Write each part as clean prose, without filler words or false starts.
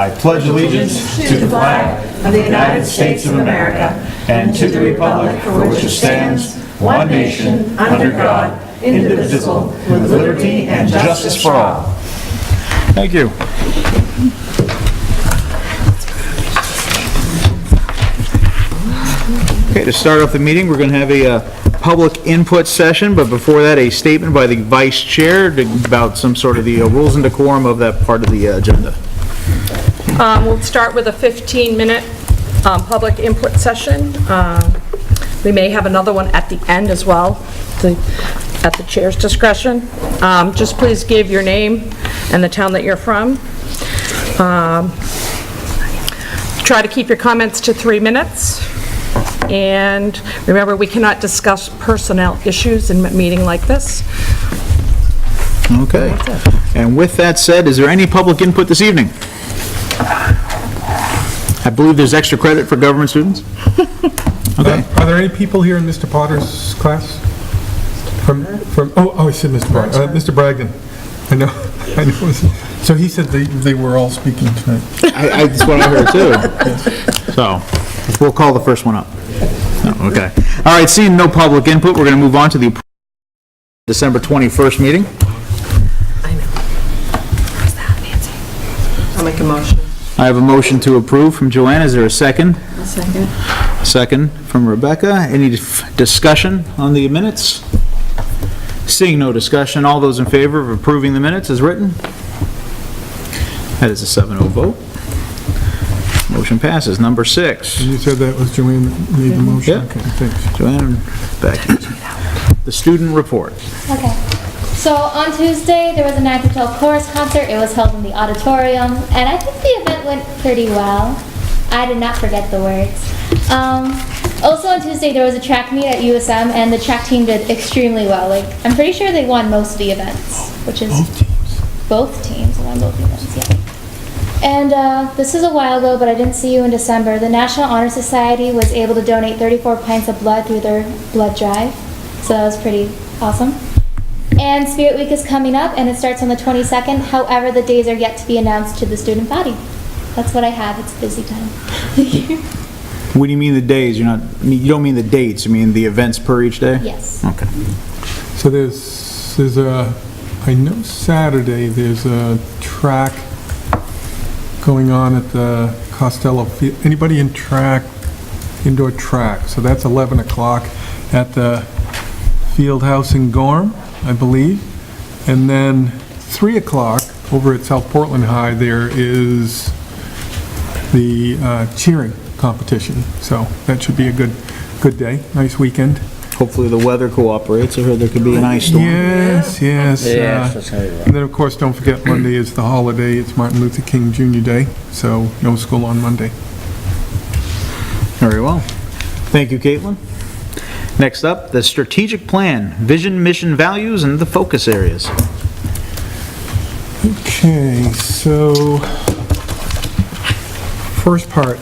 I pledge allegiance to the flag of the United States of America and to the republic for which it stands, one nation, under God, indivisible, with liberty and justice for all. Thank you. Okay, to start off the meeting, we're going to have a public input session, but before that, a statement by the vice chair about some sort of the rules and decorum of that part of the agenda. We'll start with a 15-minute public input session. We may have another one at the end as well, at the chair's discretion. Just please give your name and the town that you're from. Try to keep your comments to 3 minutes. And remember, we cannot discuss personnel issues in a meeting like this. Okay. And with that said, is there any public input this evening? I believe there's extra credit for government students. Okay. Are there any people here in Mr. Potter's class? I said Mr. Bragdon. Mr. Bragdon. I know. So he said they were all speaking tonight. That's what I heard too. So, we'll call the first one up. Oh, okay. All right, seeing no public input, we're going to move on to the December 21st meeting. I know. Where's that, Nancy? I'll make a motion. I have a motion to approve from Joanne. Is there a second? A second. Second from Rebecca. Any discussion on the minutes? Seeing no discussion, all those in favor of approving the minutes as written? That is a 7-0 vote. Motion passes. Number 6. And you said that was Joanne that made the motion? Yeah. Okay, thanks. Joanne and Becky. The student report. Okay. So on Tuesday, there was a 9 to 12 chorus concert. It was held in the auditorium, and I think the event went pretty well. I did not forget the words. Also on Tuesday, there was a track meet at USM, and the track team did extremely well. Like, I'm pretty sure they won most of the events, which is... Both teams won both events, yeah. And this is a while ago, but I didn't see you in December. The National Honor Society was able to donate 34 pints of blood through their blood drive, so that was pretty awesome. And Spirit Week is coming up, and it starts on the 22nd. However, the days are yet to be announced to the student body. That's what I have. It's busy time. What do you mean the days? You don't mean the dates. You mean the events per each day? Yes. Okay. So there's a, I know Saturday there's a track going on at the Costello Field. Anybody in track, indoor track? So that's 11 o'clock at the Field House in Gorham, I believe. And then 3 o'clock over at South Portland High, there is the cheering competition. So that should be a good day, nice weekend. Hopefully the weather cooperates. I heard there could be an ice storm. Yes. And then, of course, don't forget Monday is the holiday. It's Martin Luther King Jr. Day, so no school on Monday. Very well. Thank you, Caitlin. Next up, the strategic plan, vision, mission, values, and the focus areas. Okay, so first part.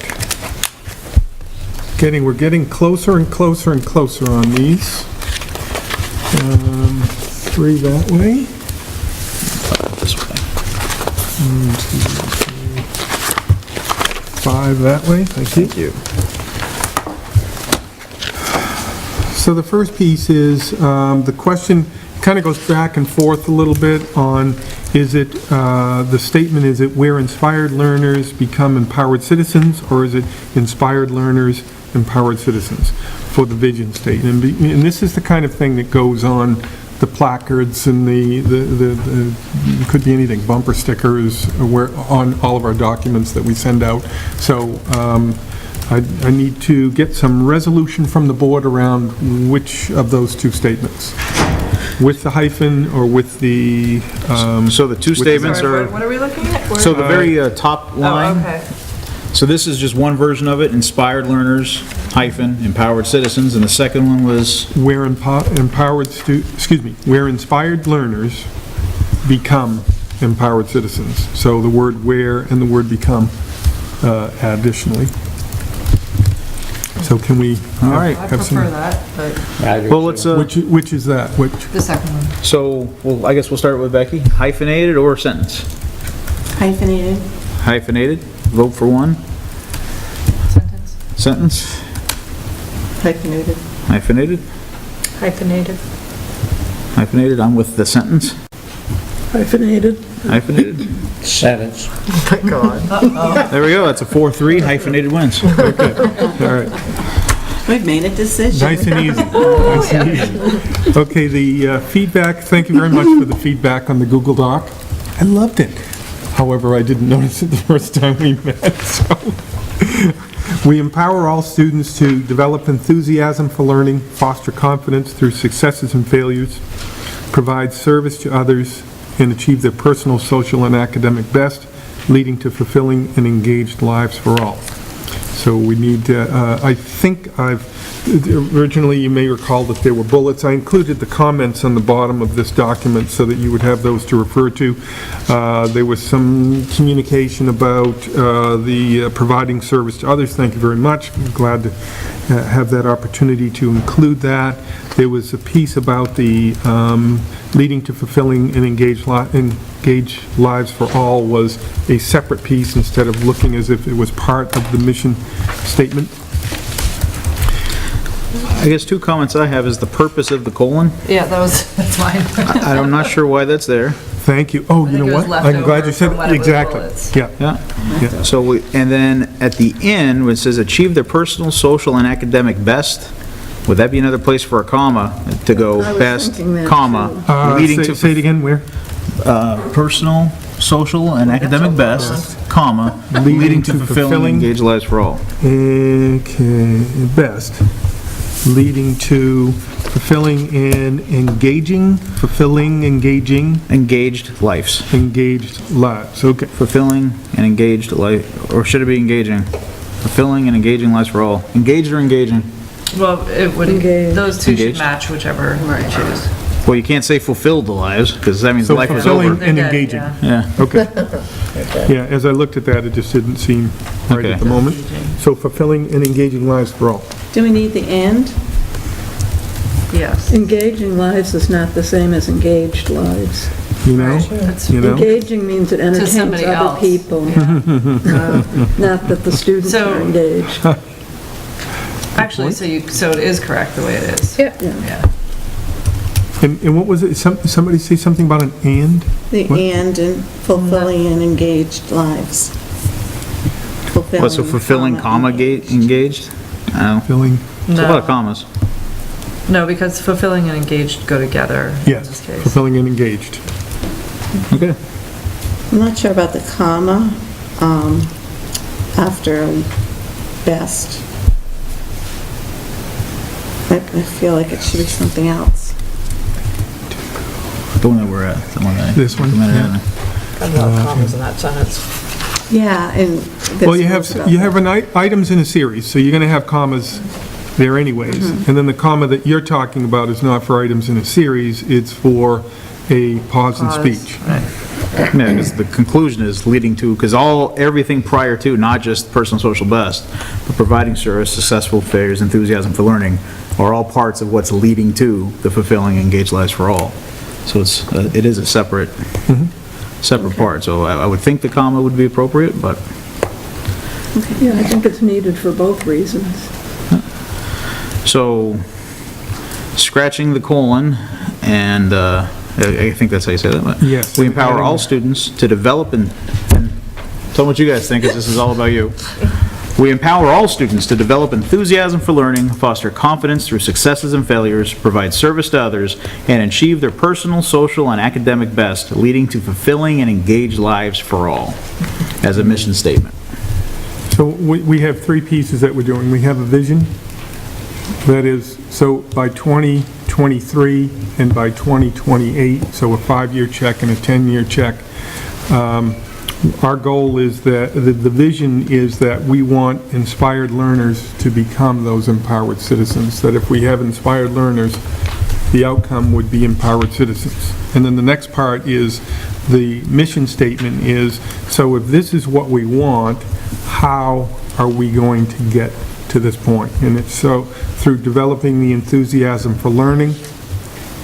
We're getting closer and closer and closer on these. 3 that way. This way. 1, 2, 3, 5 that way. Thank you. So the first piece is the question kind of goes back and forth a little bit on the statement, is it where inspired learners become empowered citizens, or is it inspired learners empowered citizens for the vision statement? And this is the kind of thing that goes on the placards and the could be anything, bumper stickers, on all of our documents that we send out. So I need to get some resolution from the board around which of those two statements, with the hyphen or with the... So the two statements Sorry, are... what are we looking at? So the very top line... Oh, okay. So this is just one version of it, inspired learners, hyphen, empowered citizens, and the second one was... Where inspired learners become empowered citizens. So the word where and the word become additionally. So can we... All right. I prefer that, but Well, let's... Which is that? Which? the second one. So, well, I guess we'll start with Becky. Hyphenated or sentence? Hyphenated. hyphenated, vote for one. Sentence. Sentence, Hyphenated. hyphenated, Hyphenated. hyphenated, I'm with the sentence, Hyphenated. hyphenated. Sentence. Oh my God. There we go, that's a 4-3, hyphenated wins. All right, We've made a decision. nice and easy. Nice and easy. Okay, the feedback, thank you very much for the feedback on the Google Doc. I loved it. However, I didn't notice it the first time we met, so. We empower all students to develop enthusiasm for learning, foster confidence through successes and failures, provide service to others, and achieve their personal, social, and academic best, leading to fulfilling and engaged lives for all. So we need, I think originally you may recall that there were bullets. I included the comments on the bottom of this document so that you would have those to refer to. There was some communication about the providing service to others. Thank you very much. I'm glad to have that opportunity to include that. There was a piece about the leading to fulfilling and engaged lives for all was a separate piece instead of looking as if it was part of the mission statement. I guess two comments I have is the purpose of the colon. Yeah, that's mine. I'm not sure why that's there. Thank you. Oh, you know think it was what? I'm glad you leftover said from when it was exactly. bullets. Yeah. Yeah. So, and then at the end, when it says achieve their personal, social, and academic best, would that be another place for a comma to go best, comma, leading to Say it again, where? personal, social, and academic best, comma, leading to fulfilling and engaged lives for all. Okay, best, leading to fulfilling and engaging, Engaged lives. engaged lives, okay. Fulfilling and engaged life, or should it be engaging? Fulfilling and engaging lives for all. Engaged or engaging? Well, it would, those two should Engaged. match whichever you choose. Well, you can't say fulfilled the lives, because that means So life is fulfilling over. and They're dead, engaging. yeah. Yeah. Okay. Yeah, as I looked at that, it just didn't seem right Okay. at the moment. So fulfilling and engaging lives for all. Do we need the and? Yes. Engaging lives is not the same as engaged lives. You know? That's- You know? Engaging means it entertains somebody other else. people, not that the students So- are engaged. Actually, so it is correct the way it is. Yeah. Yeah. And what was it, somebody say something about an and? The What? and in fulfilling and engaged lives. What's a fulfilling, comma, engaged? No. Fulfilling, It's a lot of No, commas. no, because fulfilling and engaged go together in yes, this case. fulfilling and engaged. Okay. I'm not sure about the comma after best. I feel like it should be something else. The one that we're at, the one that I... This one, yeah. Got a lot of commas in that sentence. Yeah, and... Well, you have items in a series, so you're going to have commas there anyways. And then the comma that you're talking about is not for items in a series, it's for a pause in speech. Yeah, because the conclusion is leading to, because everything prior to, not just personal social best, but providing service, successful failures, enthusiasm for learning, are all parts of what's leading to the fulfilling engaged lives for all. So it is a separate part. So I would think the comma would be appropriate, but Yeah, I think it's needed for both reasons. so scratching the colon and I think that's how you say that. But Yes. we empower all students to develop and tell me what you guys think, because this is all about you. We empower all students to develop enthusiasm for learning, foster confidence through successes and failures, provide service to others, and achieve their personal, social, and academic best, leading to fulfilling and engaged lives for all, as a mission statement. So we have three pieces that we're doing. We have a vision, that is, so by 2023 and by 2028, so a 5-year check and a 10-year check. Our goal is that, the vision is that we want inspired learners to become those empowered citizens, that if we have inspired learners, the outcome would be empowered citizens. And then the next part is, the mission statement is, so if this is what we want, how are we going to get to this point? And it's so through developing the enthusiasm for learning,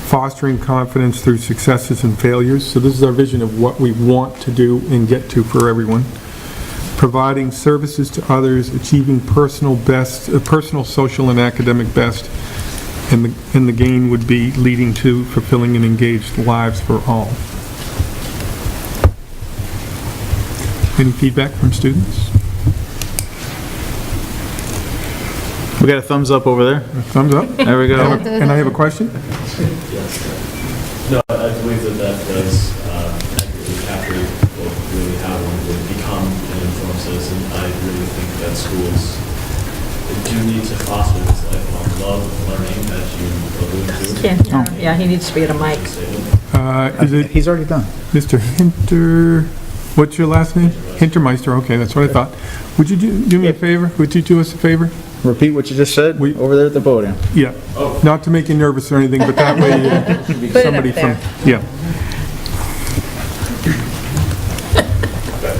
fostering confidence through successes and failures. So this is our vision of what we want to do and get to for everyone. providing services to others, achieving personal, social, and academic best, and the gain would be leading to fulfilling and engaged lives for all. Any feedback from students? We got a thumbs up over there. Thumbs up? There we go. And I have a question? No, I believe that does accurately capture really how one would become an informed citizen. I really think that schools do need to foster this lifelong love of learning that you allude to. Yeah, he needs to be at a mic. Is it He's already done. Mr. Hinter, what's your last name? Hintermeister, okay, that's what I thought. Would you do me a favor? Would you do us a favor? Repeat what you just said over there at the podium. Yeah, not to make you nervous or anything, but that way somebody from, yeah.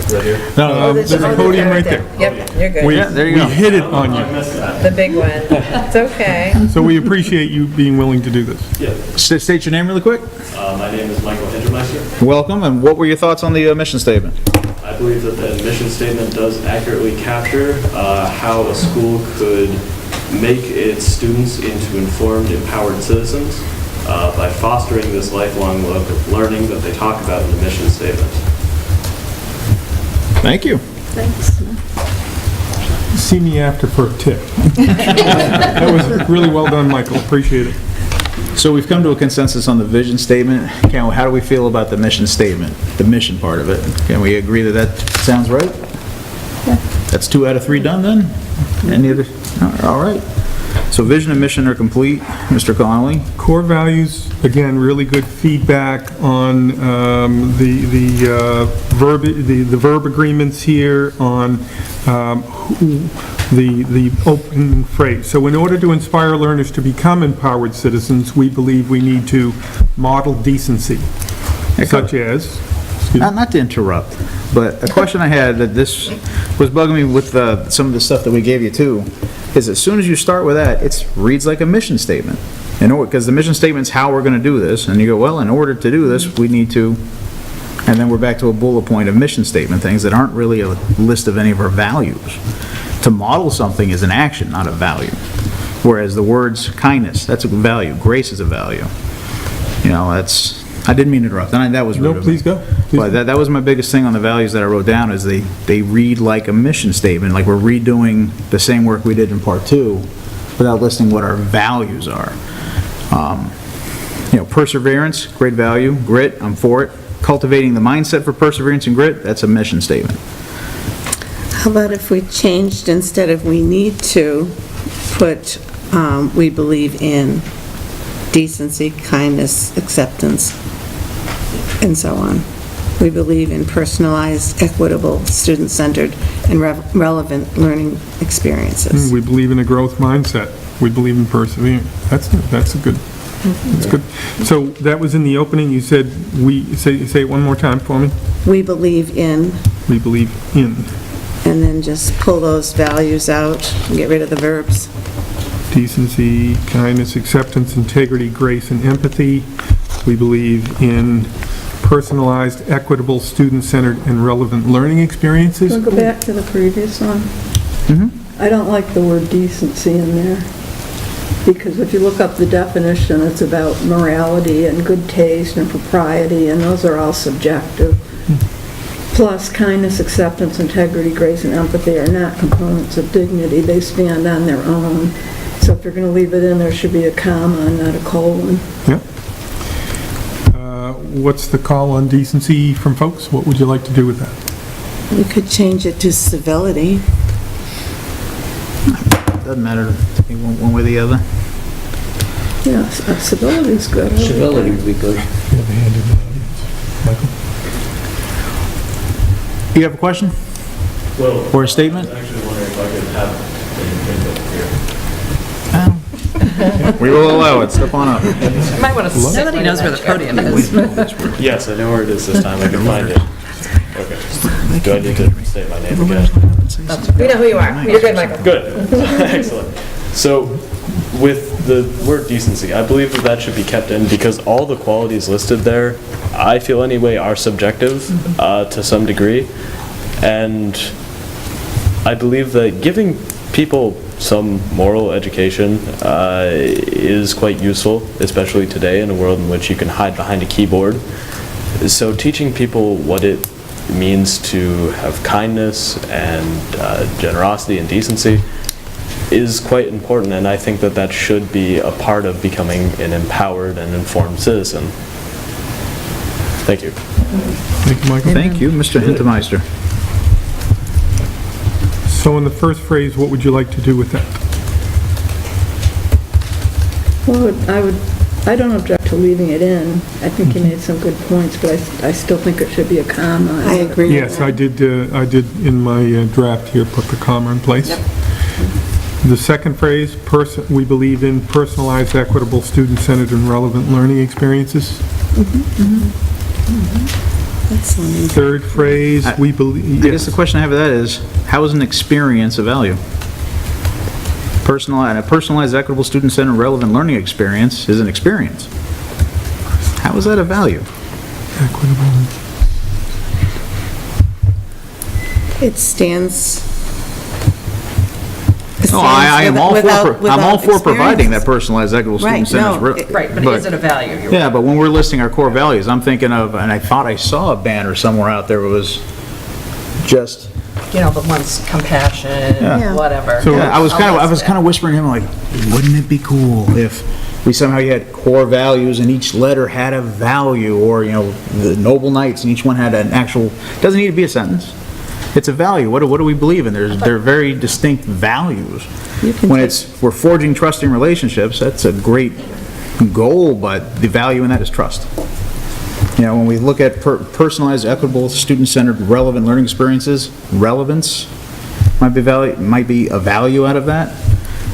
Right here. No, There's a podium right there. Yep, you're good. yeah, there you We go. hit it on you, The big one. It's okay. so we appreciate you being willing to do this. Yeah, State your name really quick. my name is Michael Hintermeister. Welcome, and what were your thoughts on the mission statement? I believe that the mission statement does accurately capture how a school could make its students into informed, empowered citizens by fostering this lifelong love of learning that they talk about in the mission statement. Thank you. See me after for a tip. That was really well done, Michael, appreciate it. So we've come to a consensus on the vision statement. How do we feel about the mission statement, the mission part of it? Can we agree that that sounds right? Yeah. That's 2 out of 3 done then? Any other? All right. So vision and mission are complete. Mr. Connolly? Core values, again, really good feedback on the verb agreements here, on the opening phrase. So in order to inspire learners to become empowered citizens, we believe we need to model decency, such as... Not to interrupt, but a question I had that this was bugging me with some of the stuff that we gave you too, is as soon as you start with that, it reads like a mission statement. Because the mission statement's how we're going to do this, and you go, well, in order to do this, we need to, and then we're back to a bullet point of mission statement things that aren't really a list of any of our values. To model something is an action, not a value. Whereas the words kindness, that's a value, grace is a value. I didn't mean to interrupt, and that was rude No, of please me. go. But that was my biggest thing on the values that I wrote down, is they read like a mission statement, like we're redoing the same work we did in part 2, without listing what our values are. Perseverance, great value. Grit, I'm for it. Cultivating the mindset for perseverance and grit, that's a mission statement. How about if we changed, instead of we need to, put we believe in decency, kindness, acceptance, and so on. We believe in personalized, equitable, student-centered, and relevant learning experiences. We believe in a growth mindset. We believe in perseverance. That's good. So that was in the opening, you said, say it one more time for me. We believe in, We believe in and then just pull those values out and get rid of the verbs. decency, kindness, acceptance, integrity, grace, and empathy. We believe in personalized, equitable, student-centered, and relevant learning experiences. We'll go back to the previous one. I don't like the word decency in there, because if you look up the definition, it's about morality and good taste and propriety, and those are all subjective. Plus, kindness, acceptance, integrity, grace, and empathy are not components of dignity. They stand on their own. So if you're going to leave it in, there should be a comma, not a colon. Yep. What's the call on decency from folks? What would you like to do with that? You could change it to civility. Doesn't matter to me one way or the other. Yeah, civility is good. I like Civility would be good. Michael? You have a question? Well, Or a statement? I was actually wondering if I could have an input here. We will allow it. Step on up. You might want to sit. Nobody knows where the podium is. Yes, I know where it is this time. I can find it. Okay. Do I need to say my name again? We know who you are. You're good, Michael. Good. Excellent. So, with the word decency, I believe that should be kept in because all the qualities listed there, I feel anyway, are subjective to some degree. And I believe that giving people some moral education is quite useful, especially today in a world in which you can hide behind a keyboard. So teaching people what it means to have kindness and generosity and decency is quite important, and I think that that should be a part of becoming an empowered and informed citizen. Thank you. Thank you, Michael. Thank you, Mr. Hintermeister. So in the first phrase, what would you like to do with that? Well, I don't object to leaving it in. I think you made some good points, but I still think it should be a comma. I agree with Yes, that. I did in my draft here, put the comma in place. The second phrase, we believe in personalized, equitable, student-centered, and relevant learning experiences. Excellent. Third phrase, we believe, I guess the question I have with that is, how is an experience a value? A personalized, equitable, student-centered, relevant learning experience is an experience. How is that a value? equitable. It stands... No, I am all for providing that experience. personalized, equitable, Right, student-centered. no, Right, but is it a value? You're Yeah, but when we're listing our core values, I'm thinking of, and I thought I saw a banner somewhere out there that was just, You know, the one's compassion, Yeah. whatever. So- yeah, I was kind of whispering to him like, wouldn't it be cool if we somehow had core values and each letter had a value, or, you know, the noble knights and each one had an actual, doesn't need to be a sentence. It's a value. What do we believe in? They're very distinct values. When we're forging trusting relationships, that's a great goal, but the value in that is trust. You know, when we look at personalized, equitable, student-centered, relevant learning experiences, relevance might be a value out of that.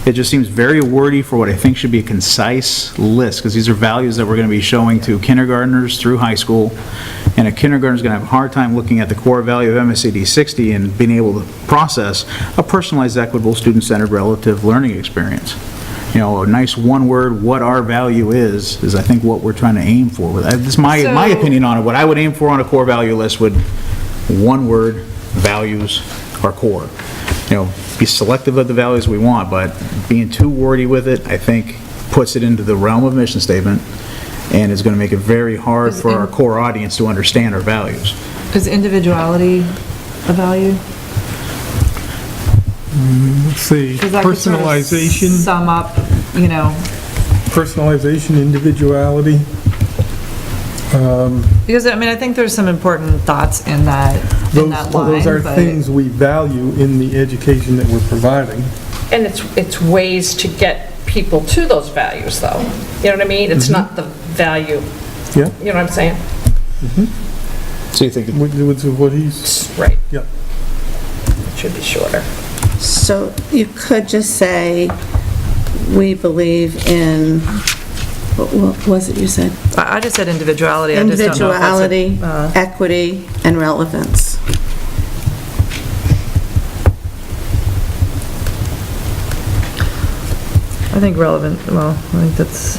It just seems very wordy for what I think should be a concise list, because these are values that we're going to be showing to kindergartners through high school, and a kindergartner's going to have a hard time looking at the core value of MSAD 60 and being able to process a personalized, equitable, student-centered, relative learning experience. You know, a nice one-word, what our value is I think what we're trying to aim for. This is my opinion on it. What I would aim for on a core value list would, one word, values are core. You know, be selective of the values we want, but being too wordy with it, I think, puts it into the realm of mission statement, and is going to make it very hard for our core audience to understand our values. Is individuality a value? Let's see, 'Cause that could sort of personalization, sum up, you know, personalization, individuality. because, I mean, I think there's some important thoughts in that line. Those are but- things we value in the education that we're providing. And it's ways to get people to those values, though. You know what I mean? It's not the value, Yeah, you know what I'm saying? So you think, with what he's, Right, yeah. should be shorter. So you could just say, we believe in, what was it you said? I just said individuality, I just don't know if that's a- Individuality, equity, and relevance. I think relevant, well, I think that's,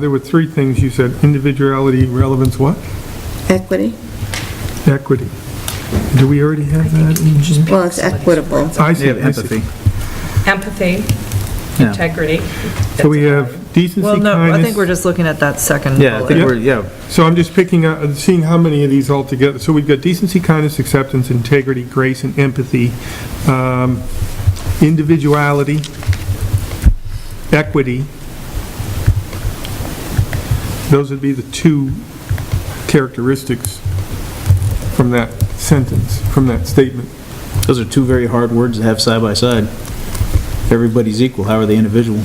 There were three things you said, individuality, relevance, what? Equity? Equity. Do we already have that in here? Well, it's equitable. I you see, have I see. empathy. Empathy, Yeah. integrity. So we have decency, well, kindness. no, I think we're just looking at that second Yeah, I think bullet. So I'm just picking out, seeing how many of these all together. So we've got decency, kindness, acceptance, integrity, grace, and empathy. Individuality, equity. Those would be the two characteristics from that sentence, from that statement. Those are two very hard words to have side by side. If everybody's equal, how are they individual?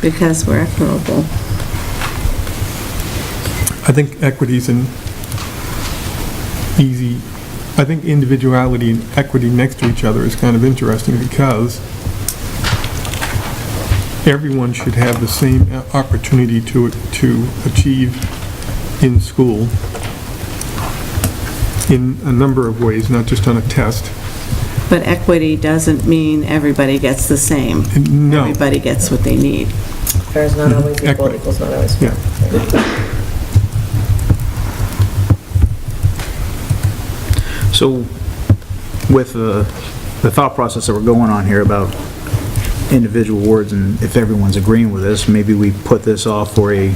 Because we're equitable. I think equity's an easy, I think individuality and equity next to each other is kind of interesting because everyone should have the same opportunity to achieve in school in a number of ways, not just on a test. But equity doesn't mean everybody gets the same. No. Everybody gets what they need. Fair is not always equal, Equity. equal's not always Yeah. So with the thought process that we're going on here about individual words, and if everyone's agreeing with this, maybe we put this off for a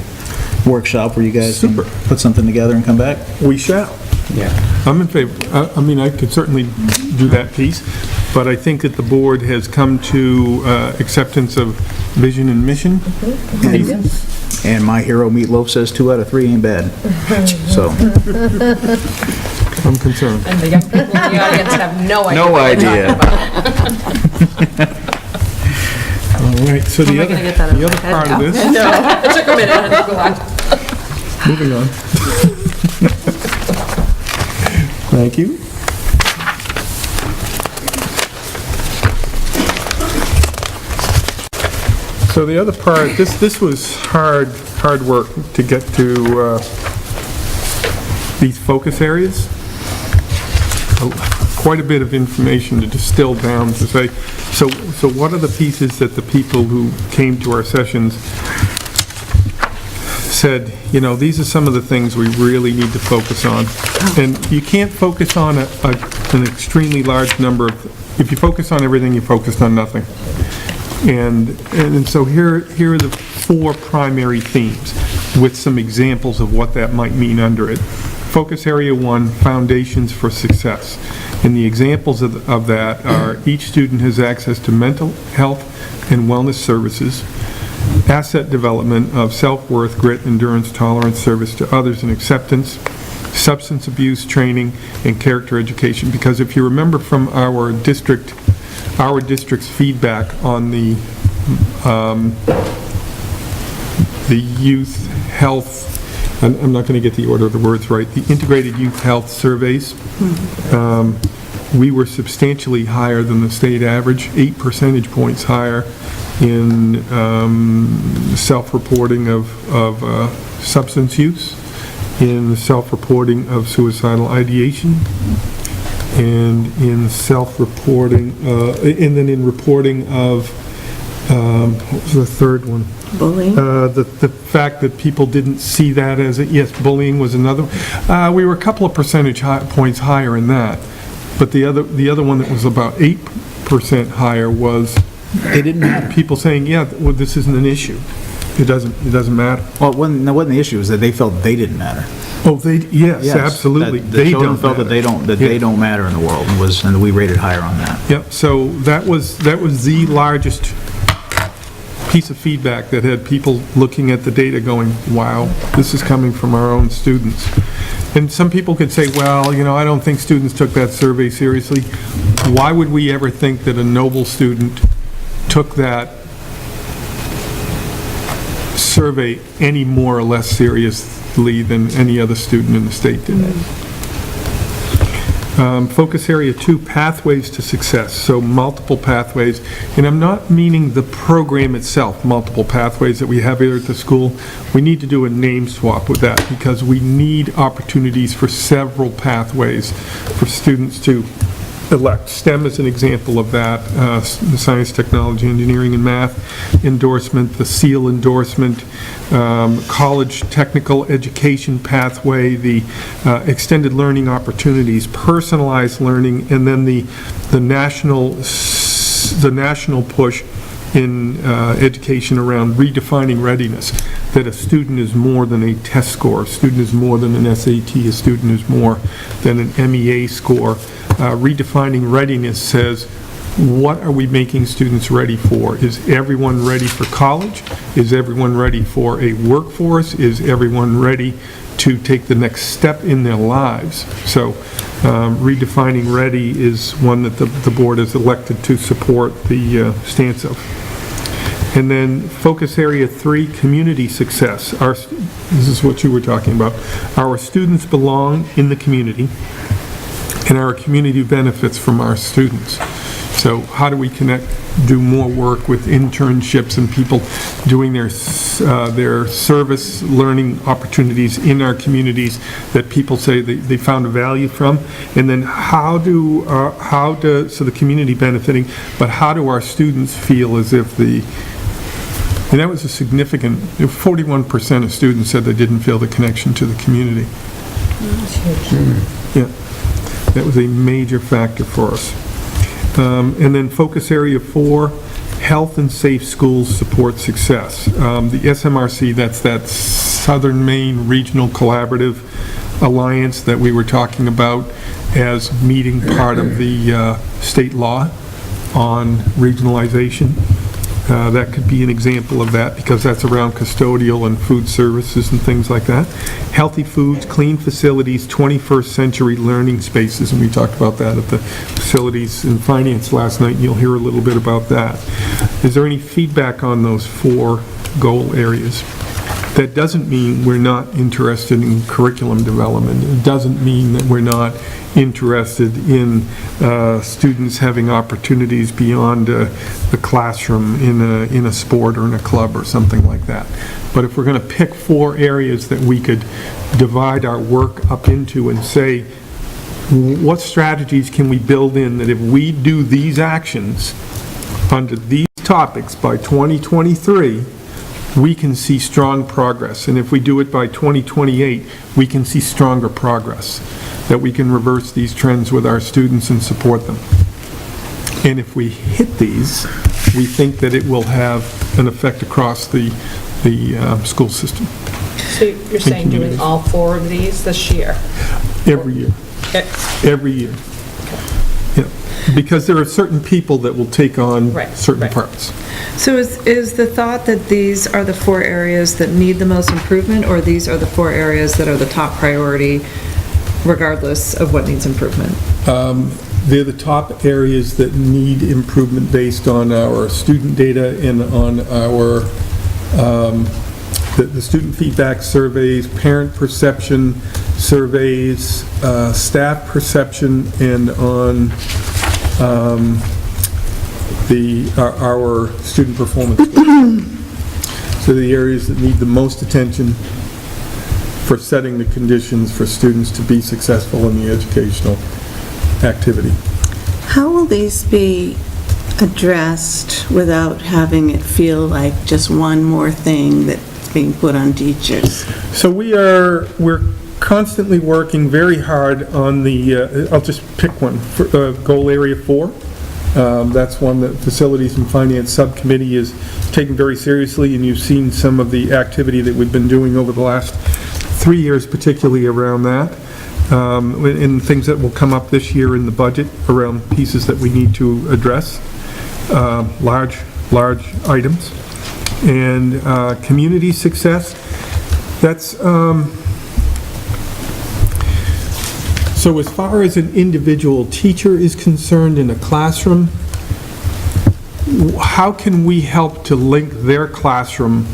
workshop where you guys can put something together and come back? We shall. Yeah. I'm in favor. I mean, I could certainly do that piece, but I think that the board has come to acceptance of vision and mission. And my hero Meatloaf says 2 out of 3 ain't bad. So, I'm concerned. And the young people in the audience have no idea No what you're idea. talking about. All right, so the Am I other gonna get that out of my head part of now? this, No, it took a minute. Go on. moving on. Thank you. So the other part, this was hard work to get to these focus areas. Quite a bit of information to distill down to say, so what are the pieces that the people who came to our sessions said, you know, these are some of the things we really need to focus on. And you can't focus on an extremely large number of, if you focus on everything, you focused on nothing. And so here are the 4 primary themes with some examples of what that might mean under it. Focus area 1, foundations for success. And the examples of that are each student has access to mental health and wellness services, asset development of self-worth, grit, endurance, tolerance, service to others, and acceptance, substance abuse training, and character education. Because if you remember from our district's feedback on the youth health, I'm not going to get the order of the words right, the integrated youth health surveys, we were substantially higher than the state average, 8 percentage points higher in self-reporting of substance use, in self-reporting of suicidal ideation, and in self-reporting, and then in reporting of, what was the third one? Bullying? The fact that people didn't see that as yes, bullying was another. We were a couple of percentage points higher in that, but the other one that was about 8% higher was it didn't matter. people saying, yeah, well, this isn't an issue. It doesn't matter. Well, wasn't the issue, was that they felt they didn't matter. Oh, yes, absolutely. The children felt that they don't matter in the world, and we rated higher on that. Yep, so that was the largest piece of feedback that had people looking at the data going, wow, this is coming from our own students. And some people could say, well, you know, I don't think students took that survey seriously. Why would we ever think that a Noble student took that survey any more or less seriously than any other student in the state did? Focus area 2, pathways to success. So multiple pathways, and I'm not meaning the program itself, multiple pathways that we have here at the school. We need to do a name swap with that because we need opportunities for several pathways for students to elect. STEM is an example of that, the science, technology, engineering, and math endorsement, the SEAL endorsement, college technical education pathway, the extended learning opportunities, personalized learning, and then the national push in education around redefining readiness, that a student is more than a test score, a student is more than an SAT, a student is more than an MEA score. Redefining readiness says, what are we making students ready for? Is everyone ready for college? Is everyone ready for a workforce? Is everyone ready to take the next step in their lives? So redefining ready is one that the board has elected to support the stance of. And then focus area 3, community success. This is what you were talking about. Our students belong in the community, and our community benefits from our students. So how do we do more work with internships and people doing their service learning opportunities in our communities that people say they found a value from? And then so the community benefiting, but how do our students feel as if and that was a significant, 41% of students said they didn't feel the connection to the community. That's huge. Yeah. That was a major factor for us. And then focus area 4, health and safe schools support success. The SMRC, that's that Southern Maine Regional Collaborative Alliance that we were talking about as meeting part of the state law on regionalization. That could be an example of that because that's around custodial and food services and things like that. Healthy foods, clean facilities, 21st century learning spaces, and we talked about that at the facilities and finance last night, and you'll hear a little bit about that. Is there any feedback on those 4 goal areas? That doesn't mean we're not interested in curriculum development. It doesn't mean that we're not interested in students having opportunities beyond the classroom in a sport or in a club or something like that. But if we're going to pick 4 areas that we could divide our work up into and say, what strategies can we build in that if we do these actions under these topics by 2023, we can see strong progress. And if we do it by 2028, we can see stronger progress, that we can reverse these trends with our students and support them. And if we hit these, we think that it will have an effect across the school system. So you're saying doing all 4 of these this year? Every year. Every year. Yeah. Because there are certain people that will take on certain parts. So is the thought that these are the 4 areas that need the most improvement, or these are the 4 areas that are the top priority regardless of what needs improvement? They're the top areas that need improvement based on our student data and on our the student feedback surveys, parent perception surveys, staff perception, and on our student performance. So the areas that need the most attention for setting the conditions for students to be successful in the educational activity. How will these be addressed without having it feel like just one more thing that's being put on teachers? So we're constantly working very hard on the, I'll just pick one, for, goal area 4. That's one that Facilities and Finance Subcommittee is taking very seriously, and you've seen some of the activity that we've been doing over the last 3 years, particularly around that, and things that will come up this year in the budget around pieces that we need to address, large items. And community success, that's, so as far as an individual teacher is concerned in a classroom, how can we help to link their classroom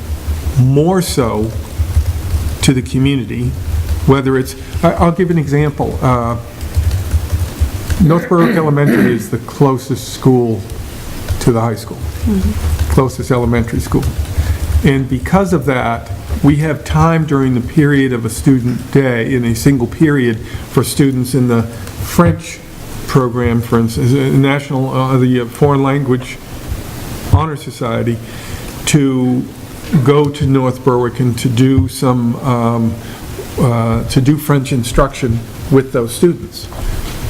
more so to the community, whether it's, I'll give an example. North Berwick Elementary is the closest school to the high school, closest elementary school. And because of that, we have time during the period of a student day, in a single period, for students in the French program, for instance, the Foreign Language Honor Society, to go to North Berwick and to do some, to do French instruction with those students.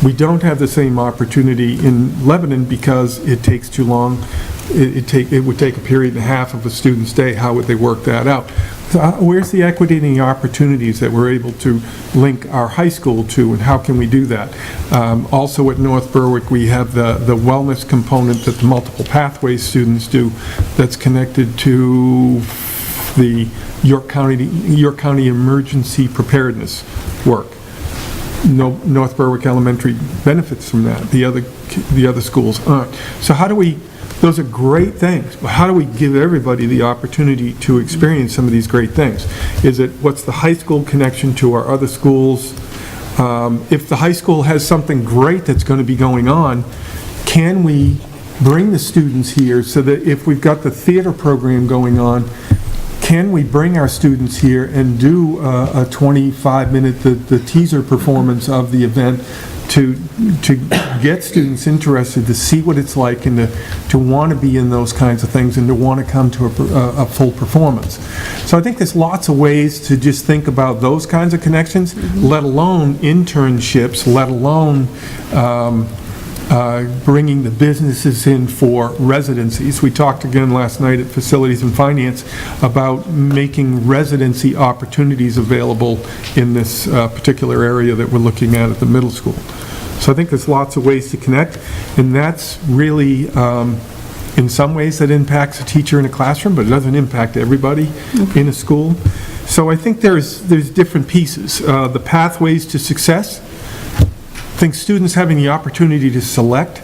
We don't have the same opportunity in Lebanon because it takes too long. It would take a period and a half of a student's day. How would they work that out? So where's the equity and the opportunities that we're able to link our high school to, and how can we do that? Also at North Berwick, we have the wellness component that the multiple pathways students do that's connected to the York County emergency preparedness work. North Berwick Elementary benefits from that. The other schools aren't. So how do we, those are great things, but how do we give everybody the opportunity to experience some of these great things? Is it, what's the high school connection to our other schools? If the high school has something great that's going to be going on, can we bring the students here so that if we've got the theater program going on, can we bring our students here and do a 25-minute, the teaser performance of the event to get students interested, to see what it's like, and to want to be in those kinds of things, and to want to come to a full performance. So I think there's lots of ways to just think about those kinds of connections, let alone internships, let alone bringing the businesses in for residencies. We talked again last night at Facilities and Finance about making residency opportunities available in this particular area that we're looking at the middle school. So I think there's lots of ways to connect, and that's really, in some ways, that impacts a teacher in a classroom, but it doesn't impact everybody in a school. So I think there's different pieces. The pathways to success, I think students having the opportunity to select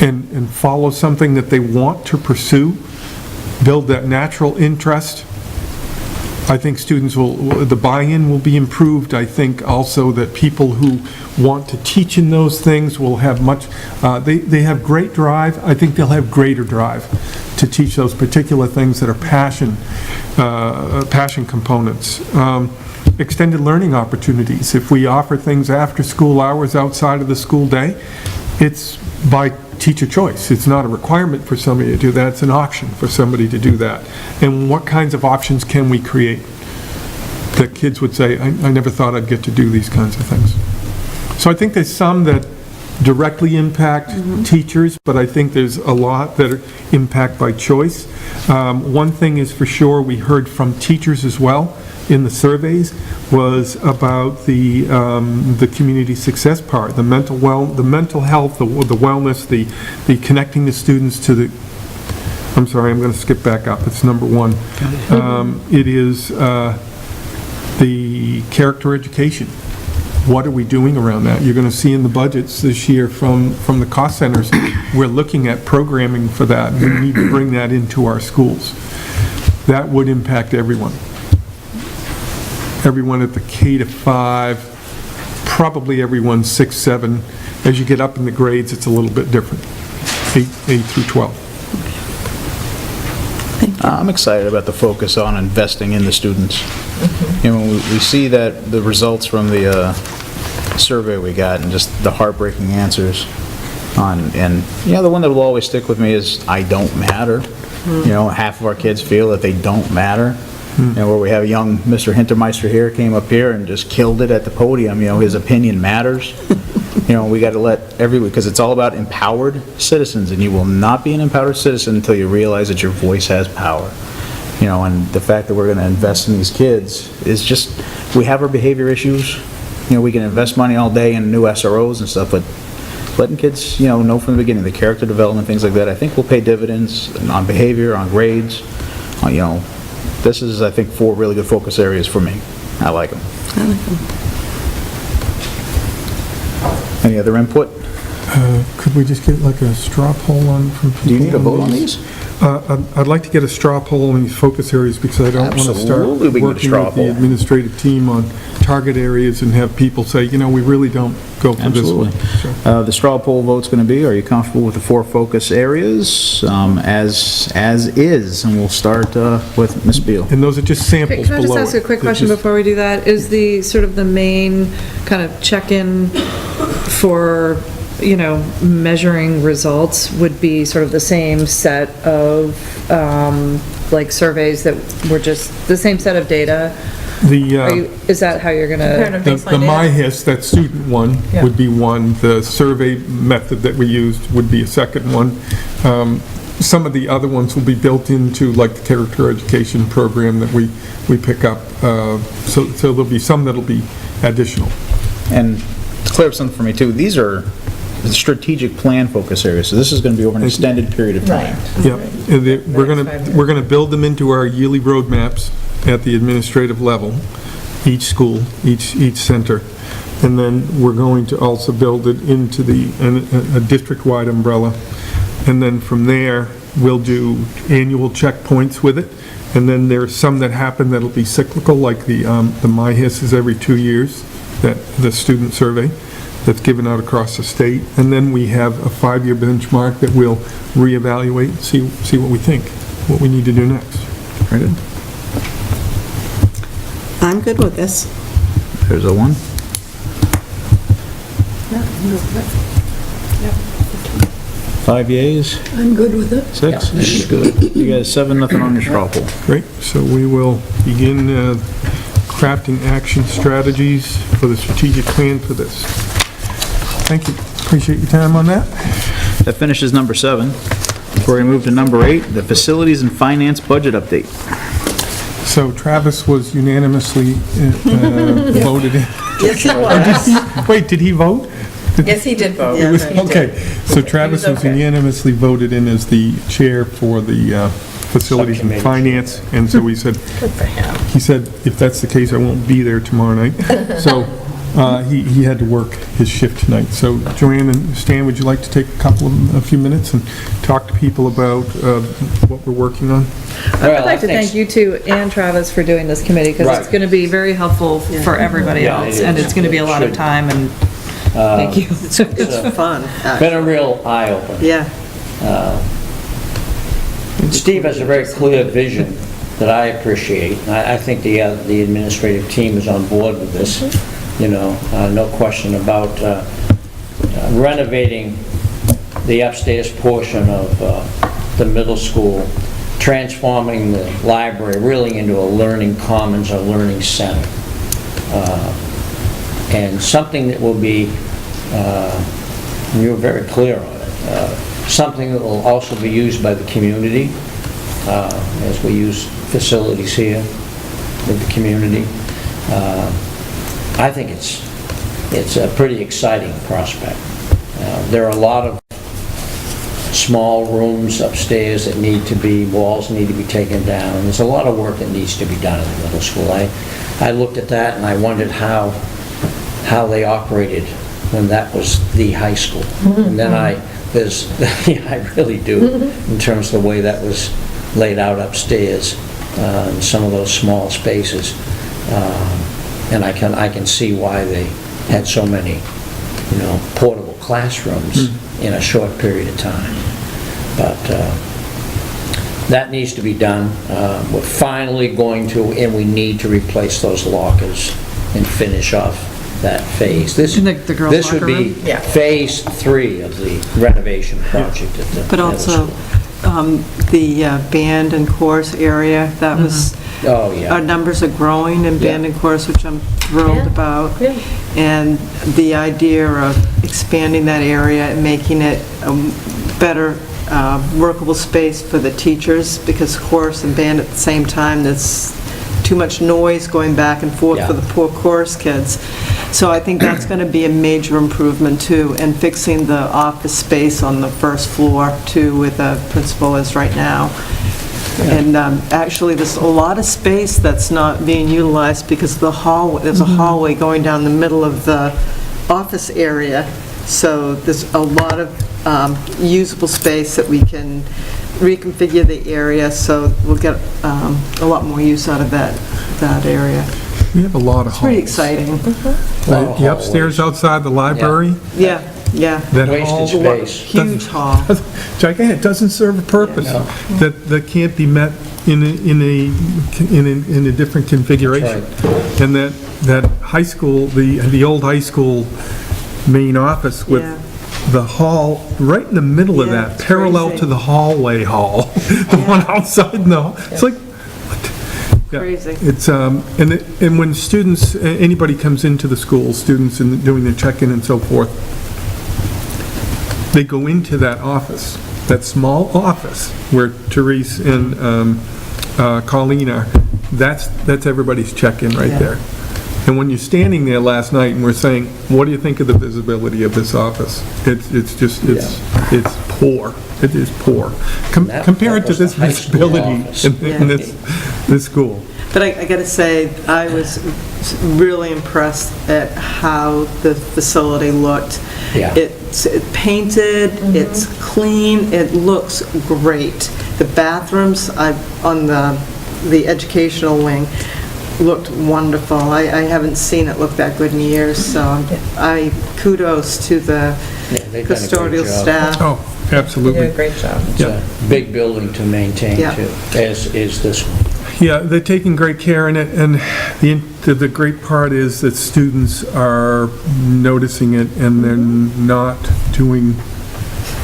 and follow something that they want to pursue, build that natural interest. I think students the buy-in will be improved. I think also that people who want to teach in those things will have they have great drive. I think they'll have greater drive to teach those particular things that are passion components. Extended learning opportunities. If we offer things after school hours outside of the school day, it's by teacher choice. It's not a requirement for somebody to do that, it's an option for somebody to do that. And what kinds of options can we create that kids would say, I never thought I'd get to do these kinds of things. So I think there's some that directly impact teachers, but I think there's a lot that are impact by choice. One thing is for sure, we heard from teachers as well in the surveys, was about the community success part, the mental health, the wellness, the connecting the students to the. I'm sorry, I'm going to skip back up. It's number one. It is the character education. What are we doing around that? You're going to see in the budgets this year from the cost centers, we're looking at programming for that. We need to bring that into our schools. That would impact everyone. Everyone at the K to 5, probably everyone 6, 7. As you get up in the grades, it's a little bit different. 8 through 12. I'm excited about the focus on investing in the students. You know, we see that the results from the survey we got and just the heartbreaking answers and the one that will always stick with me is I don't matter. You know, half of our kids feel that they don't matter. You know, where we have a young Mr. Hintermeister here, came up here and just killed it at the podium. You know, his opinion matters. You know, we got to let because it's all about empowered citizens, and you will not be an empowered citizen until you realize that your voice has power. You know, and the fact that we're going to invest in these kids is just, we have our behavior issues. You know, we can invest money all day in new SROs and stuff, but letting kids, know from the beginning, the character development, things like that, I think will pay dividends on behavior, on grades, This is, I think, 4 really good focus areas for me. I like them. I like them. Any other input? Could we just get like a straw poll on from people? Do you need a vote on these? I'd like to get a straw poll on these focus areas because I don't want to start Absolutely, we can get a working straw with the poll. administrative team on target areas and have people say, we really don't go for this one. Absolutely. So, The straw poll vote's going to be, are you comfortable with the 4 focus areas as is? And we'll start with Ms. Beal. And those are just samples Can I below just ask a it. quick They're question just- before we do that? Is the sort of the main kind of check-in for, measuring results would be sort of the same set of, surveys that were just, the same set of data? Is that how you're gonna? The MyHIS, that student one, Yeah. would be one. The survey method that we used would be a second one. Some of the other ones will be built into, like, the character education program that we pick up. So there'll be some that'll be additional. And to clear up something for me, too, these are the strategic plan focus areas, so this is going to be over an extended period of time. Yeah, and we're gonna build them into our yearly roadmaps at the administrative level, each school, each center. And then we're going to also build it into a district-wide umbrella. And then from there, we'll do annual checkpoints with it. And then there's some that happen that'll be cyclical, like the MyHIS is every 2 years, the student survey that's given out across the state. And then we have a 5-year benchmark that we'll reevaluate and see what we think, what we need to do next. Very good. I'm good with this. There's a 1. 5 yeas, I'm good with it. 6? Good. You guys 7, nothing on your straw poll. Great, so we will begin crafting action strategies for the strategic plan for this. Thank you, appreciate your time on that. That finishes number 7. We're going to move to number 8, the facilities and finance budget update. So Travis was unanimously voted in. Yes, he was. Wait, did he vote? Yes, he did vote. It was- Okay, so Travis was unanimously voted in as the chair for the facilities and finance, and so we said, he said, if that's the case, I won't be there tomorrow night. So he had to work his shift tonight. So Joanne and Stan, would you like to take a few minutes and talk to people about what we're working on? I'd like to thank you two and Travis for doing this committee, because it's going to be very helpful for everybody else, and it's going to be a lot of time, and thank you. It's fun. Been a real eye-opener. Yeah. Steve has a very clear vision that I appreciate. I think the administrative team is on board with this, you know, no question about renovating the upstairs portion of the middle school, transforming the library really into a learning commons, a learning center. And something that will be, you were very clear on it, something that will also be used by the community, as we use facilities here with the community. I think it's a pretty exciting prospect. There are a lot of small rooms upstairs that walls need to be taken down, and there's a lot of work that needs to be done in the middle school. I looked at that and I wondered how they operated when that was the high school. And then I really do, in terms of the way that was laid out upstairs, in some of those small spaces. And I can see why they had so many, you know, portable classrooms in a short period of time. But that needs to be done. We're finally going to, and we need to replace those lockers and finish off that phase. This The girls' this would locker be room? phase 3 of the renovation project at the But middle also, school. the band and chorus area, that was, Oh, yeah. our numbers are growing in band and chorus, which I'm thrilled about. And the idea of expanding that area and making it a better workable space for the teachers, because chorus and band at the same time, there's too much noise going back and forth for the poor chorus kids. So I think that's going to be a major improvement too, and fixing the office space on the first floor too, where the principal is right now. And actually, there's a lot of space that's not being utilized because the hallway, there's a hallway going down the middle of the office area. So there's a lot of usable space that we can reconfigure the area, so we'll get a lot more use out of that area. We have a lot of halls. Pretty exciting. The upstairs outside the library, Yeah. that hall. Wasted space. Huge hall. Gigantic, it doesn't serve a purpose that can't be met in a different configuration. And that high school, the old high school main office with the hall right in the middle of that, it's parallel crazy. to the hallway hall, the one outside in the hall. It's like, yeah. Crazy. It's, and when students, anybody comes into the school, students and doing their check-in and so forth, they go into that office, that small office where Therese and Colleen are. That's everybody's check-in right there. And when you're standing there last night and we're saying, what do you think of the visibility of this office? It's poor. It is poor. Compare it to was this the high school visibility office. in this school. But I gotta say, I was really impressed at how the facility looked. Yeah. It's painted, it's clean, it looks great. The bathrooms on the educational wing looked wonderful. I haven't seen it look that good in years, so I kudos to the they've done a great custodial job. staff. Oh, absolutely. Great job. It's a big building to maintain Yeah. too, as is this one. Yeah, they're taking great care in it, and the great part is that students are noticing it, and they're not doing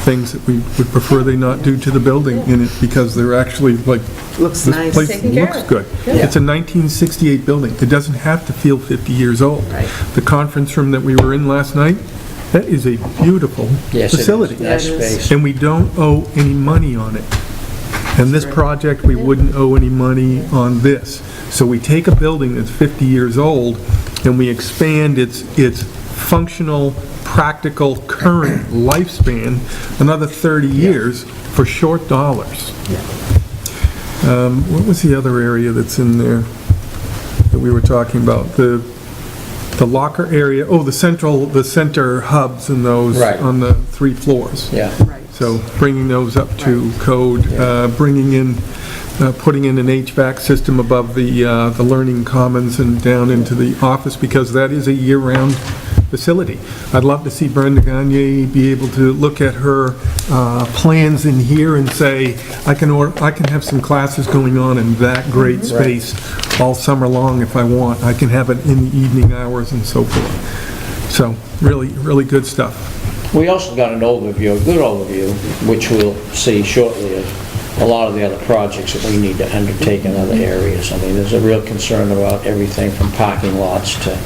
things that we would prefer they not do to the building in it, because they're actually like, Looks this nice. place Taken care looks of. good. It's a 1968 building. It doesn't have to feel 50 years old. Right. The conference room that we were in last night, that is a beautiful Yes, it is. facility. Nice Yeah, it is. space. And we don't owe any money on it. And this project, we wouldn't owe any money on this. So we take a building that's 50 years old, and we expand its functional, practical, current lifespan another 30 years for short dollars. What was the other area that's in there that we were talking about? The locker area, the center hubs and those Right. on the 3 floors. Yeah. So bringing those up to code, putting in an HVAC system above the Learning Commons and down into the office, because that is a year-round facility. I'd love to see Brenda Gagne be able to look at her plans in here and say, I can have some classes going on in that great space all summer long if I want. I can have it in the evening hours and so forth. So really, really good stuff. We also got an overview, a good overview, which we'll see shortly, of a lot of the other projects that we need to undertake in other areas. I mean, there's a real concern about everything from parking lots to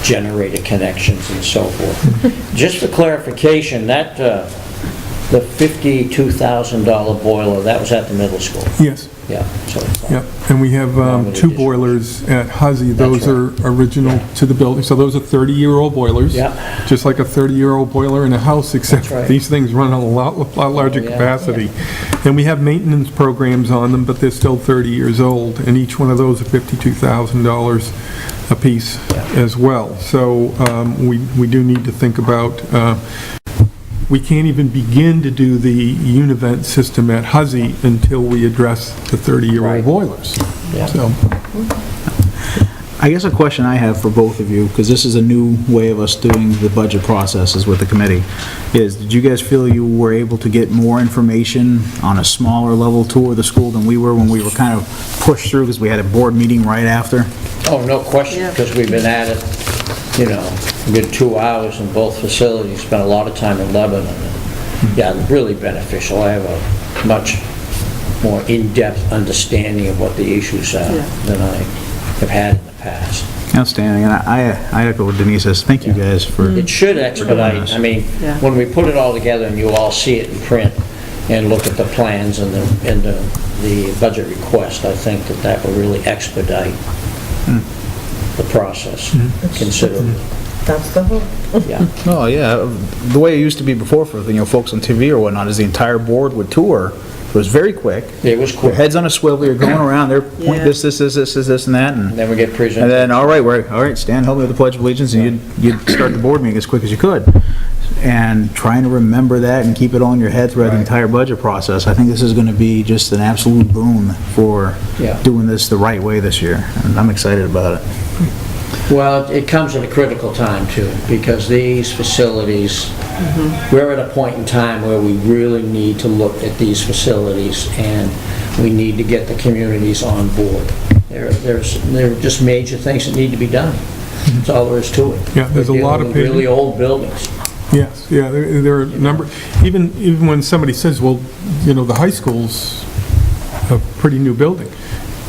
generator connections and so forth. Just for clarification, that, the $52,000 boiler, that was at the middle school? Yes. Yeah. So, Yep, and we have 2 boilers at Huzzy. Those are original to the building, so those are 30-year-old boilers. Yeah. Just like a 30-year-old boiler in a house, except That's right. these things run a lot larger Yeah. capacity. And we have maintenance programs on them, but they're still 30 years old, and each one of those are $52,000 a piece as well. So we do need to think about, we can't even begin to do the univent system at Huzzy until we address the 30-year-old Right. boilers. Yeah. So, I guess a question I have for both of you, because this is a new way of us doing the budget processes with the committee, is did you guys feel you were able to get more information on a smaller level tour of the school than we were when we were kind of pushed through because we had a board meeting right after? Oh, no question, because we've been at it, a good 2 hours in both facilities, spent a lot of time in Lebanon. And, yeah, really beneficial. I have a much more in-depth understanding of what the issues are than I have had in the past. Outstanding, and I echo what Denise says, thank you guys for... It should expedite, I mean, when we put it all together and you all see it in print and look at the plans and the budget request, I think that will really expedite the process considerably. That's the hope. Yeah. Oh, yeah, the way it used to be before for, folks on TV or whatnot, is the entire board would tour. It was very quick. It was Their quick. heads on a swivel, you're going around, they're pointing this, and that, and Then we get presented. and then, all right, Stan, help me with the Pledge of Allegiance, and you'd start the board meeting as quick as you could. And trying to remember that and keep it all in your head throughout the entire budget process, I think this is going to be just an absolute boon for doing this the right way this year, and I'm excited about it. Well, it comes at a critical time too, because these facilities, we're at a point in time where we really need to look at these facilities and we need to get the communities on board. There are just major things that need to be done. That's all there is to it. Yeah, there's a lot of We're dealing with really old buildings. yes, yeah, there are a number, even when somebody says, well, the high school's a pretty new building.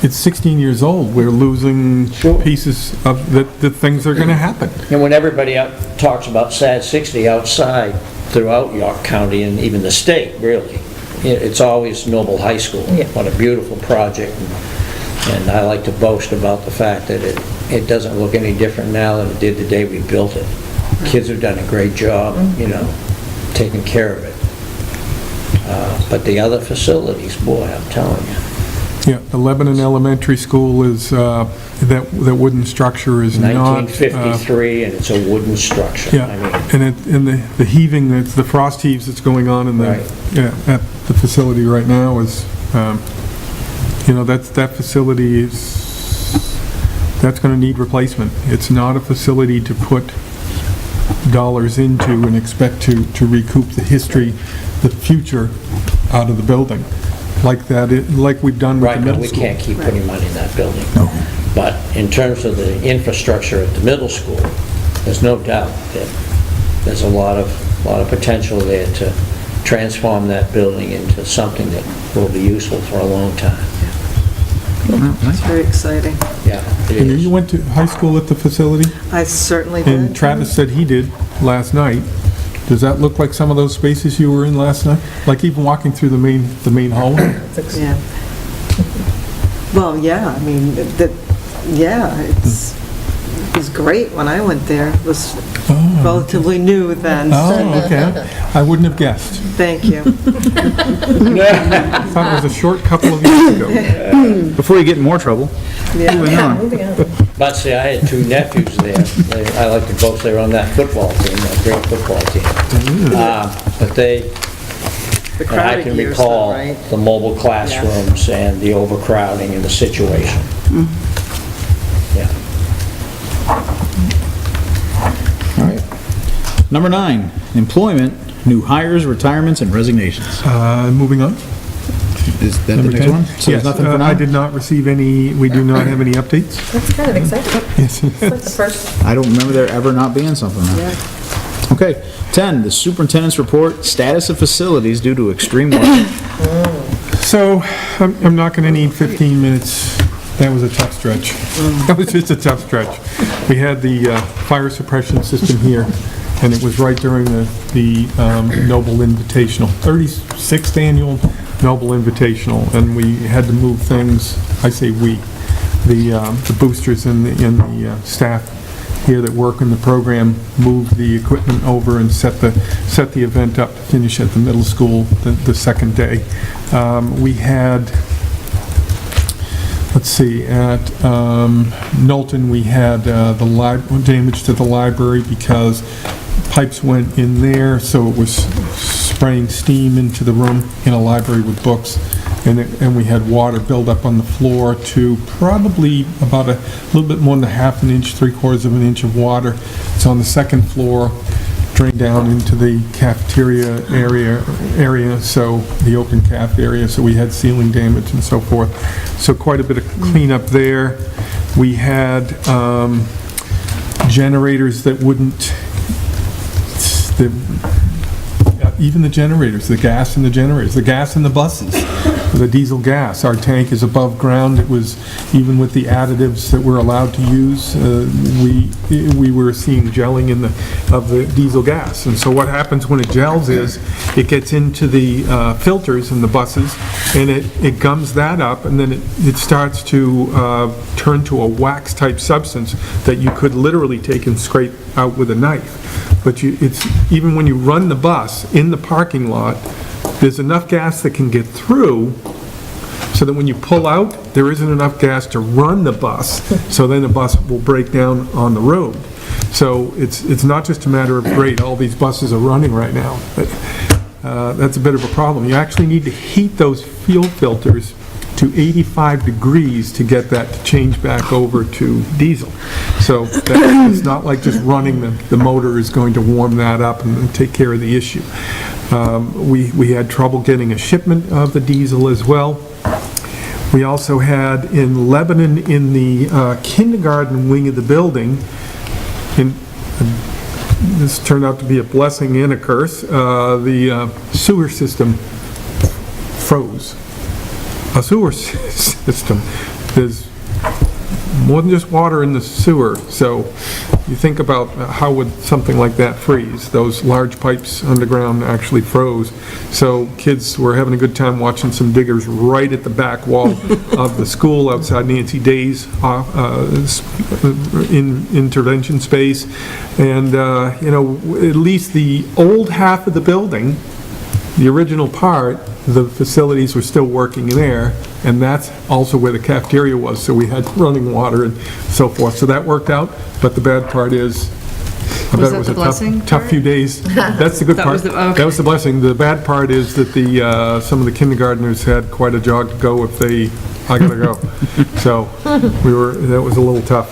It's 16 years old. We're losing pieces of the things that are going to happen. And when everybody talks about SAD 60 outside throughout York County and even the state, really, it's always Noble High School. What a beautiful project. And I like to boast about the fact that it doesn't look any different now than it did the day we built it. Kids have done a great job, taking care of it. But the other facilities, boy, I'm telling you. Yeah, the Lebanon Elementary School is, that wooden structure is not... 1953, and it's a wooden structure. Yeah, I mean, and the heaving, the frost heaves that's going on in Right. at the facility right now is, that facility that's going to need replacement. It's not a facility to put dollars into and expect to recoup the history, the future out of the building. like that, like we've done with Right, the no, middle we school. can't keep putting money in that building. But in terms of the infrastructure at the middle school, there's no doubt that there's a lot of potential there to transform that building into something that will be useful for a long time. It's very exciting. Yeah, it And is. you went to high school at the facility? I certainly And did. Travis said he did last night. Does that look like some of those spaces you were in last night? Like even walking through the main hallway? Yeah. Well, yeah, I mean, it was great when I went there. It was relatively new then, so Oh, okay. I wouldn't have guessed. thank you. I thought it was a short couple of years ago. Before you get in more trouble. Moving on. But see, I had two nephews there. I like to both, they were on that football team, that great football team. But they, The and I crowded can years though, recall right? the mobile classrooms and the overcrowding and the situation. Yeah. All right. Number 9, employment, new hires, retirements, and resignations. Moving on. Is that the Number next 10? one? So there's Yes, nothing for now? I did not receive any, we do not have any updates. That's kind of exciting. Yes. That's the first. I don't remember there ever not being something. Okay, 10, the superintendent's report, status of facilities due to extreme weather. So, I'm not going to need 15 minutes. That was a tough stretch. That was just a tough stretch. We had the fire suppression system here, and it was right during the Noble Invitational, 36th annual Noble Invitational, and we had to move things, I say we, the boosters and the staff here that work in the program moved the equipment over and set the event up to finish at the middle school the second day. We had, let's see, at Knowlton, we had damage to the library because pipes went in there, so it was spraying steam into the room in a library with books, and we had water build up on the floor to probably about a little bit more than a half an inch, 3/4 of an inch of water. It's on the second floor, drained down into the cafeteria area, so the open caf area, so we had ceiling damage and so forth. So quite a bit of cleanup there. We had generators that wouldn't, even the generators, the gas in the generators, the gas in the buses, the diesel gas. Our tank is above ground. It was, even with the additives that we're allowed to use, we were seeing gelling of the diesel gas. And so what happens when it gels is, it gets into the filters in the buses, and it gums that up, and then it starts to turn to a wax-type substance that you could literally take and scrape out with a knife. But even when you run the bus in the parking lot, there's enough gas that can get through so that when you pull out, there isn't enough gas to run the bus, so then the bus will break down on the road. So it's not just a matter of, great, all these buses are running right now. But, that's a bit of a problem. You actually need to heat those fuel filters to 85 degrees to get that to change back over to diesel. So it's not like just running the motor is going to warm that up and take care of the issue. We had trouble getting a shipment of the diesel as well. We also had in Lebanon, in the kindergarten wing of the building, this turned out to be a blessing and a curse, the sewer system froze. A sewer system. There's more than just water in the sewer, so you think about how would something like that freeze. Those large pipes underground actually froze, so kids were having a good time watching some diggers right at the back wall of the school outside Nancy Day's intervention space, and at least the old half of the building, the original part, the facilities were still working there, and that's also where the cafeteria was, so we had running water and so forth. So that worked out, but the bad part is, I bet it was a tough few days. That's the good part. That was the blessing. The bad part is that some of the kindergartners had quite a jog to go if I gotta go. So that was a little tough,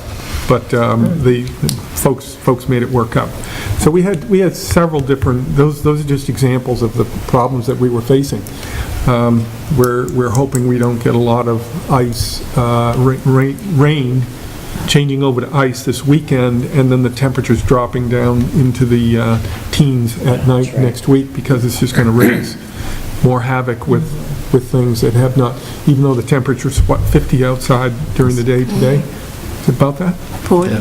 but the folks made it work out. So we had several different, those are just examples of the problems that we were facing. We're hoping we don't get a lot of ice, rain changing over to ice this weekend, and then the temperatures dropping down into the teens at night next week, because it's just going to raise more havoc with things that have not, even though the temperature's, 50 outside during the day today? Is it about that? 40.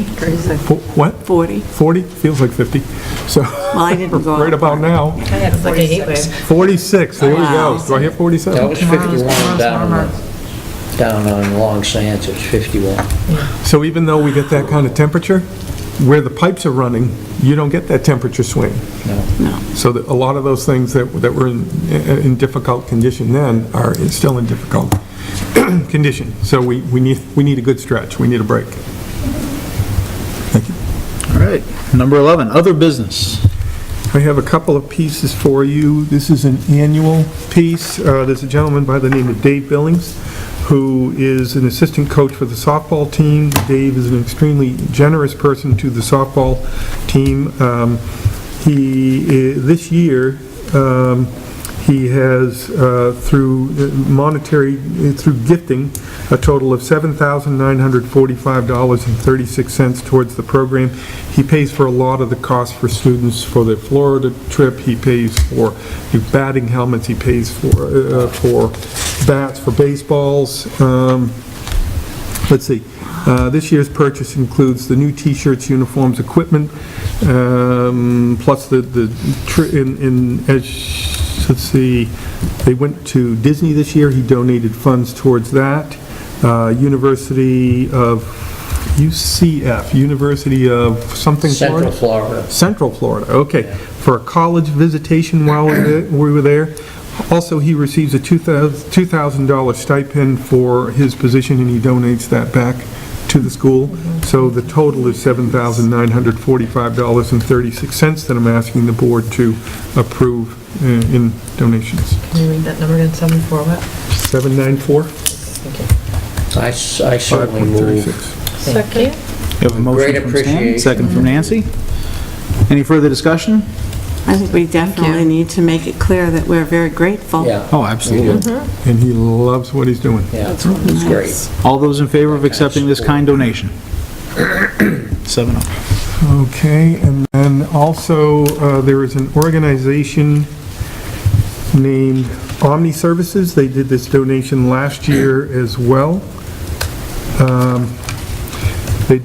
What? 40. 40? Feels like 50. So, Well, I didn't go right out about now. I had like a heat wave. 46, there we go. Wow. Do I hear 47? That was 51 down on Long Sands, it's 51. So even though we get that kind of temperature, where the pipes are running, you don't get that temperature swing. No. So that a lot of those things that were in difficult condition then are still in difficult condition. So we need a good stretch. We need a break. Thank you. All right, number 11, other business. I have a couple of pieces for you. This is an annual piece. There's a gentleman by the name of Dave Billings, who is an assistant coach for the softball team. Dave is an extremely generous person to the softball team. This year, he has, through gifting, a total of $7,945.36 towards the program. He pays for a lot of the costs for students for their Florida trip. He pays for batting helmets. He pays for bats, for baseballs. Let's see. This year's purchase includes the new T-shirts, uniforms, equipment, plus let's see, they went to Disney this year. He donated funds towards that. University of something, Central Florida. Central Florida, okay. For a college visitation while we were there. Also, he receives a $2,000 stipend for his position, and he donates that back to the school. So the total is $7,945.36 that I'm asking the board to approve in donations. Can you read that number again, 74 what? 794? I certainly move. Thank you. You have a motion Great from Stan, appreciation. second from Nancy. Any further discussion? I think we definitely need to make it clear that we're very grateful. Yeah. Oh, absolutely. And he loves what he's doing. Yeah, it's great. All those in favor of accepting this kind donation? 7-0. Okay, and then also, there is an organization named Omni Services. They did this donation last year as well. They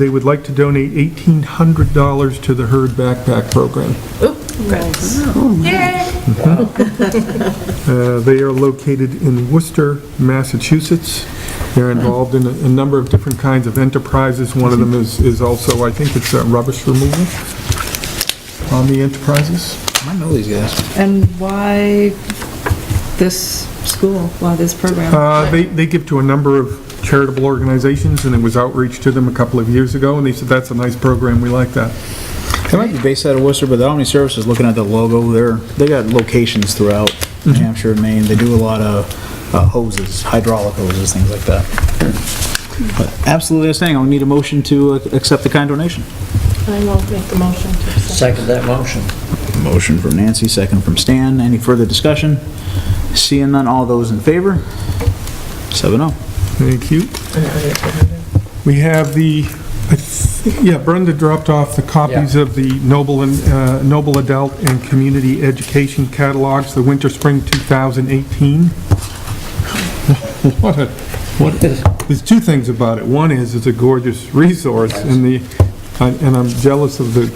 would like to donate $1,800 to the Herd Backpack Program. They are located in Worcester, Massachusetts. They're involved in a number of different kinds of enterprises. One of them is also, I think it's rubbish removal on the enterprises. I know these guys. And why this school, why this program? They give to a number of charitable organizations, and it was outreach to them a couple of years ago, and they said, that's a nice program, we like that. They might be based out of Worcester, but the Omni Services, looking at the logo, they got locations throughout New Hampshire and Maine. They do a lot of hoses, hydraulic hoses, things like that. But absolutely, as saying, I'll need a motion to accept the kind donation. I will make the motion to accept. Second that motion. Motion from Nancy, second from Stan. Any further discussion? Seeing none, all those in favor? 7-0. Thank you. We have Brenda dropped off the copies of the Noble Adult and Community Education Catalogs, the Winter Spring 2018. There's two things about it. One is it's a gorgeous resource, and I'm jealous of the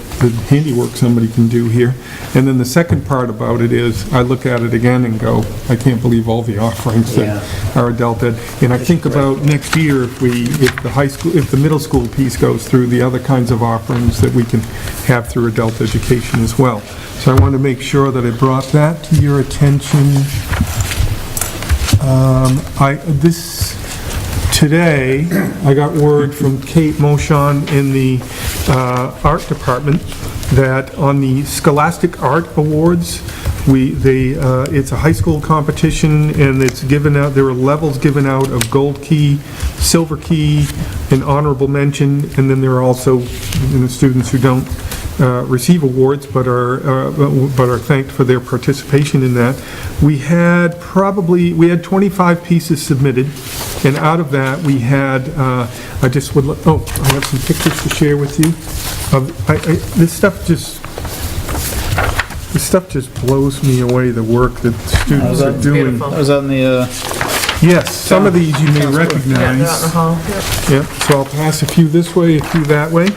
handiwork somebody can do here. And then the second part about it is, I look at it again and go, I can't believe all the offerings that are adult ed. And I think about next year, if the middle school piece goes through, the other kinds of offerings that we can have through adult education as well. So I want to make sure that I brought that to your attention. Today, I got word from Kate Moshon in the art department that on the Scholastic Art Awards, it's a high school competition, and it's given out. There are levels given out of gold key, silver key, and honorable mention, and then there are also students who don't receive awards, but are thanked for their participation in that. We had 25 pieces submitted, and out of that, we had, I have some pictures to share with you. This stuff just blows me away, the work that students are doing. That was on the, Yes, some of these you may recognize. Yeah, they're out in the hall. Yep, so I'll pass a few this way, a few that way.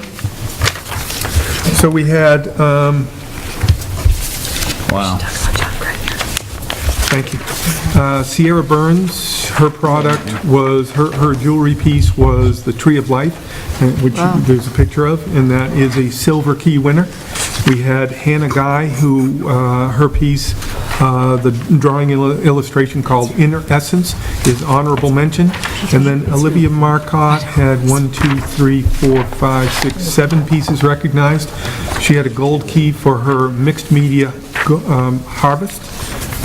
So we had, wow. thank you, Sierra Burns, her product was, her jewelry piece was the Tree of Life, which there's a picture of, and that is a Silver Key winner. We had Hannah Guy, who, her piece, the drawing illustration called Inner Essence is honorable mention. And then Olivia Marcotte had 7 pieces recognized. She had a gold key for her mixed media harvest.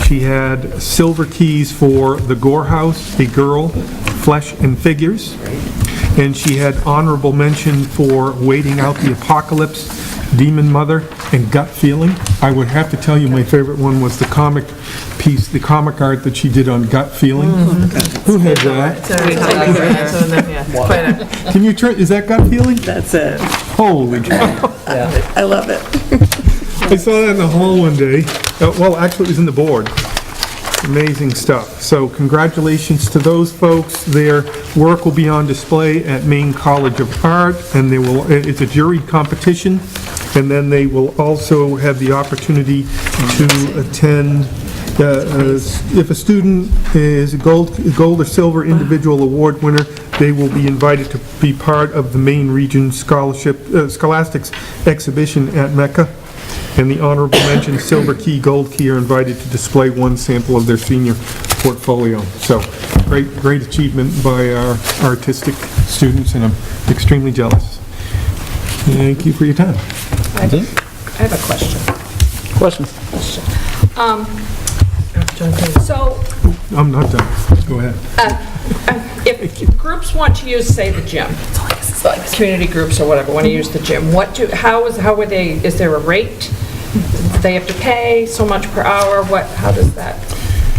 She had silver keys for The Gore House, A Girl, Flesh and Figures. And she had honorable mention for Waiting Out the Apocalypse, Demon Mother, and Gut Feeling. I would have to tell you my favorite one was the comic piece, the comic art that she did on Gut Feeling. Who had that? Can you turn, is that Gut Feeling? That's it. Holy cow. I love it. I saw that in the hall one day. Well, actually, it was in the board. Amazing stuff. So congratulations to those folks. Their work will be on display at Maine College of Art, and it's a juried competition, and then they will also have the opportunity to attend. If a student is a gold or silver individual award winner, they will be invited to be part of the Maine Region Scholastics exhibition at Mecca. And the honorable mention, Silver Key, Gold Key are invited to display one sample of their senior portfolio. So, great achievement by our artistic students, and I'm extremely jealous. Thank you for your time. I have a question. So, I'm not done. Go ahead. if groups want to use, say, the gym, like community groups or whatever, want to use the gym, how are they, is there a rate? Do they have to pay so much per hour? How does that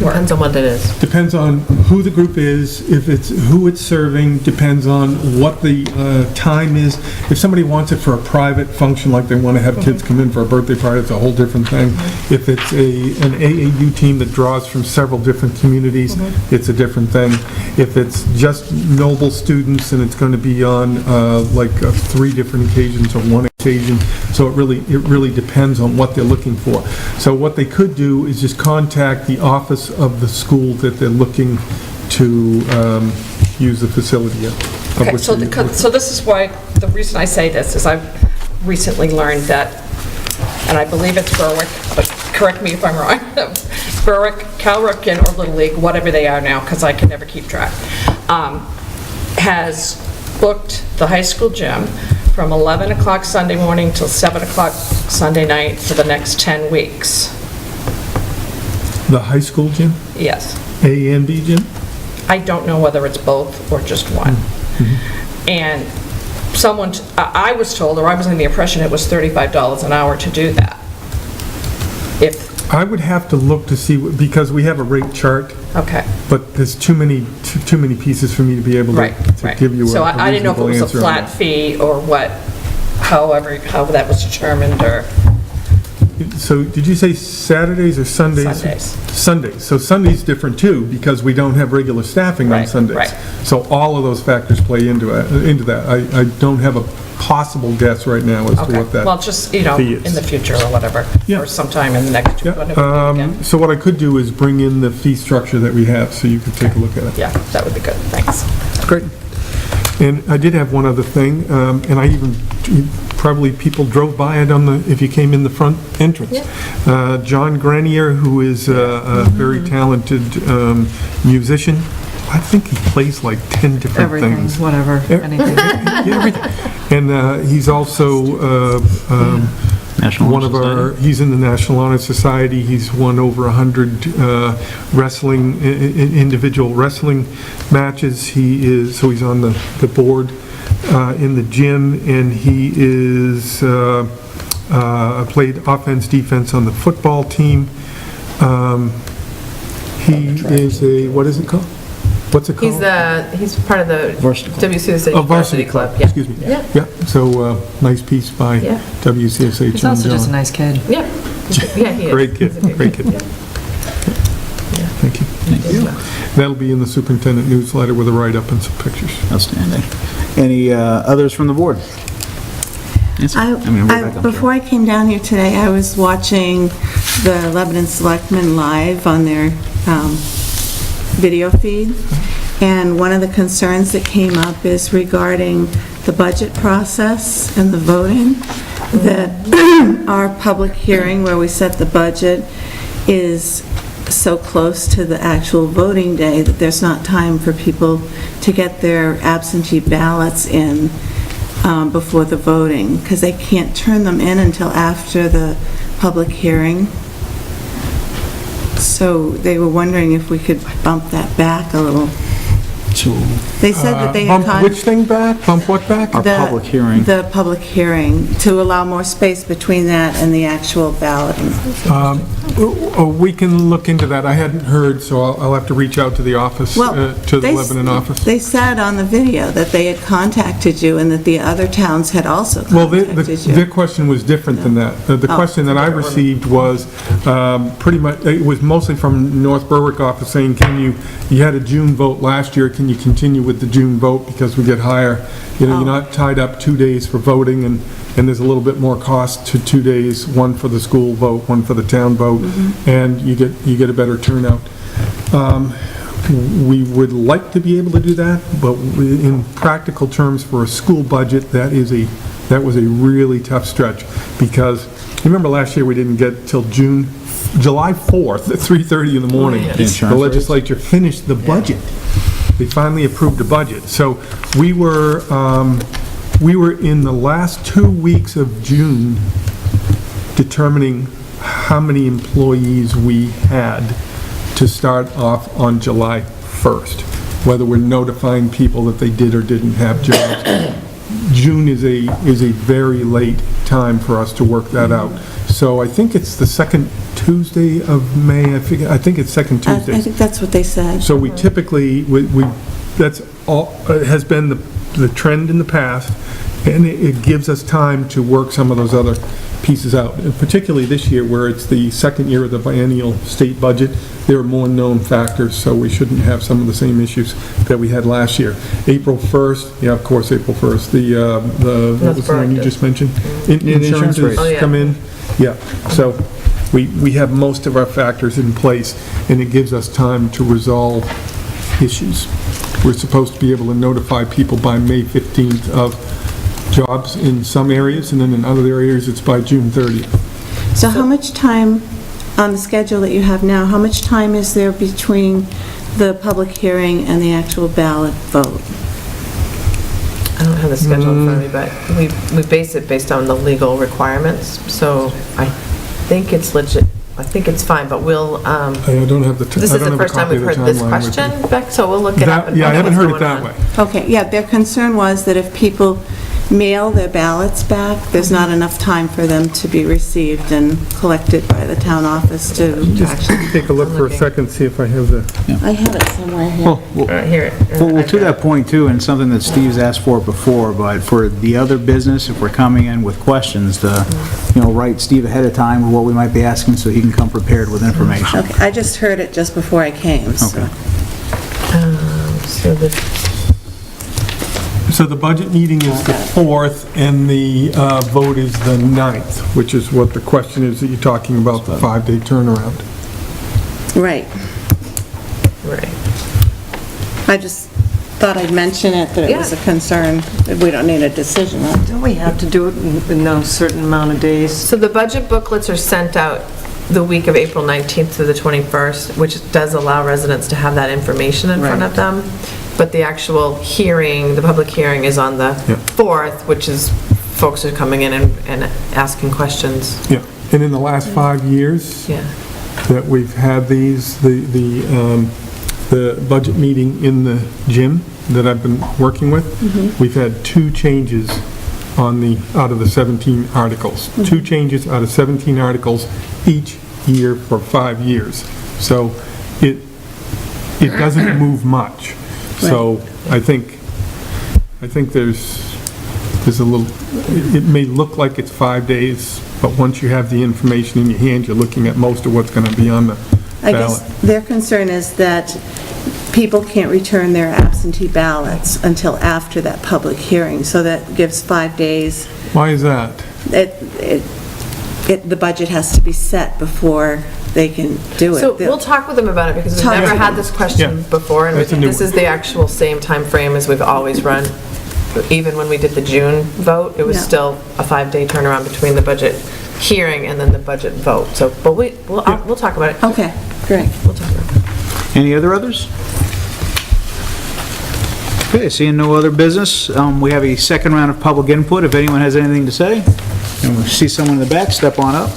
work? Depends on what it is. Depends on who the group is, if it's who it's serving, depends on what the time is. If somebody wants it for a private function, like they want to have kids come in for a birthday party, it's a whole different thing. If it's an AAU team that draws from several different communities, it's a different thing. If it's just Noble students and it's going to be on 3 different occasions or 1 occasion, so it really depends on what they're looking for. So what they could do is just contact the office of the school that they're looking to use the facility at. Okay, so this is why, the reason I say this is I've recently learned that, and I believe it's Berwick, but correct me if I'm wrong, Berwick, Calrickin, or Little League, whatever they are now, because I can never keep track, has booked the high school gym from 11 o'clock Sunday morning till 7 o'clock Sunday night for the next 10 weeks. The high school gym? Yes. A and B gym? I don't know whether it's both or just one. And I was told, or I was under the impression it was $35 an hour to do that. I would have to look to see, because we have a rate chart. Okay. But there's too many pieces for me to be able to give you a So I didn't know if it was a flat fee or what, how that was determined, or... So did you say Saturdays or Sundays? Sundays. So Sunday's different too, because we don't have regular staffing on Sundays. Right. So all of those factors play into that. I don't have a possible guess right now as to what that Well, just, fee is. in the future or whatever, or sometime in the next Yeah. So what I could do is bring in the fee structure that we have, so you could take a look at it. Yeah, that would be good, thanks. Great. And I did have one other thing, and I even, probably people drove by it if you came in the front entrance. John Grenier, who is a very talented musician. I think he plays like 10 different things. Whatever, anything. Everything. And he's also he's in the National Honor Society. He's won over 100 individual wrestling matches. He's on the board in the gym, and he is played offense, defense on the football team. He is a, what is it called? What's it called? He's part of the Varsity club. WCSH Oh, varsity club, Yeah. excuse me. Yeah. Yeah, so, nice piece by Yeah. WCSH. He's also just a nice kid. Yeah. Yeah, he is. Great kid, He's a big great kid. Yeah. Thank you. That'll be in the superintendent newsletter with a write-up and some pictures. Outstanding. Any others from the board? Nancy? Rebecca, I'm Before I came down here today, I was watching the Lebanon Selectmen live on their video feed, and one of the concerns that came up is regarding the budget process and the voting, that our public hearing where we set the budget is so close to the actual voting day that there's not time for people to get their absentee ballots in before the voting, because they can't turn them in until after the public hearing. So they were wondering if we could bump that back a little. They said that they had... Bump which thing back? Bump what back? Our public hearing. The public hearing, to allow more space between that and the actual balloting. We can look into that. I hadn't heard, so I'll have to reach out to the office, to the Lebanon office. They said on the video that they had contacted you and that the other towns had also Well, contacted you. their question was different than that. The question that I received was pretty much, it was mostly from North Berwick office saying, you had a June vote last year, can you continue with the June vote because we get higher? You're not tied up 2 days for voting, and there's a little bit more cost to 2 days, one for the school vote, one for the town vote, and you get a better turnout. We would like to be able to do that, but in practical terms for a school budget, that was a really tough stretch, because remember last year we didn't get till July 4th at 3:30 in the morning. The legislature finished the budget. They finally approved a budget. So we were in the last 2 weeks of June determining how many employees we had to start off on July 1st, whether we're notifying people that they did or didn't have jobs. June is a very late time for us to work that out. So I think it's the second Tuesday of May. I think it's second Tuesday. I think that's what they said. So we typically, that's all, has been the trend in the past, and it gives us time to work some of those other pieces out. And particularly this year, where it's the second year of the biennial state budget, there are more known factors, so we shouldn't have some of the same issues that we had last year. April 1st, yeah, of course, April 1st, what was the one you just mentioned? Insurances come in. Yeah, so we have most of our factors in place, and it gives us time to resolve issues. We're supposed to be able to notify people by May 15th of jobs in some areas, and then in other areas, it's by June 30th. So how much time, on the schedule that you have now, how much time is there between the public hearing and the actual ballot vote? I don't have the schedule in front of me, but we base it based on the legal requirements, so I think it's legit. I think it's fine, but we'll, I don't have the, this is the first time we've heard this question, Beck, so we'll look it up. Yeah, I haven't heard it that way. Okay, yeah, their concern was that if people mail their ballots back, there's not enough time for them to be received and collected by the town office to Just actually... take a look for a second, see if I have the... I have it somewhere here. Hear it. Well, to that point too, and something that Steve's asked for before, but for the other business, if we're coming in with questions, write Steve ahead of time what we might be asking so he can come prepared with information. Okay, I just heard it just before I came, so... Okay. So the budget meeting is the 4th, and the vote is the 9th, which is what the question is that you're talking about, the 5-day turnaround. Right. Right. I just thought I'd mention it, that it was a concern, that we don't need a decision on. Don't we have to do it in a certain amount of days? So the budget booklets are sent out the week of April 19th to the 21st, which does allow residents to have that information in front of them. But the actual hearing, the public hearing is on the 4th, which is folks are coming in and asking questions. Yeah, and in the last 5 years that we've had these, the budget meeting in the gym that I've been working with, we've had 2 changes out of the 17 articles. 2 changes out of 17 articles each year for 5 years. So it doesn't move much. So I think there's a little, it may look like it's 5 days, but once you have the information in your hand, you're looking at most of what's going to be on the I ballot. guess their concern is that people can't return their absentee ballots until after that public hearing, so that gives 5 days. Why is that? The budget has to be set before they can do it. So we'll talk with them about it, because we've Talk never with had them. this question Yeah. before, and That's a new this is the actual same time frame as we've always run. Even when we did the June vote, it was Yeah. still a 5-day turnaround between the budget hearing and then the budget vote. So, but we'll talk about it. Okay, great. We'll talk about it. Any other others? Okay, seeing no other business, we have a second round of public input. If anyone has anything to say, and we see someone in the back, step on up.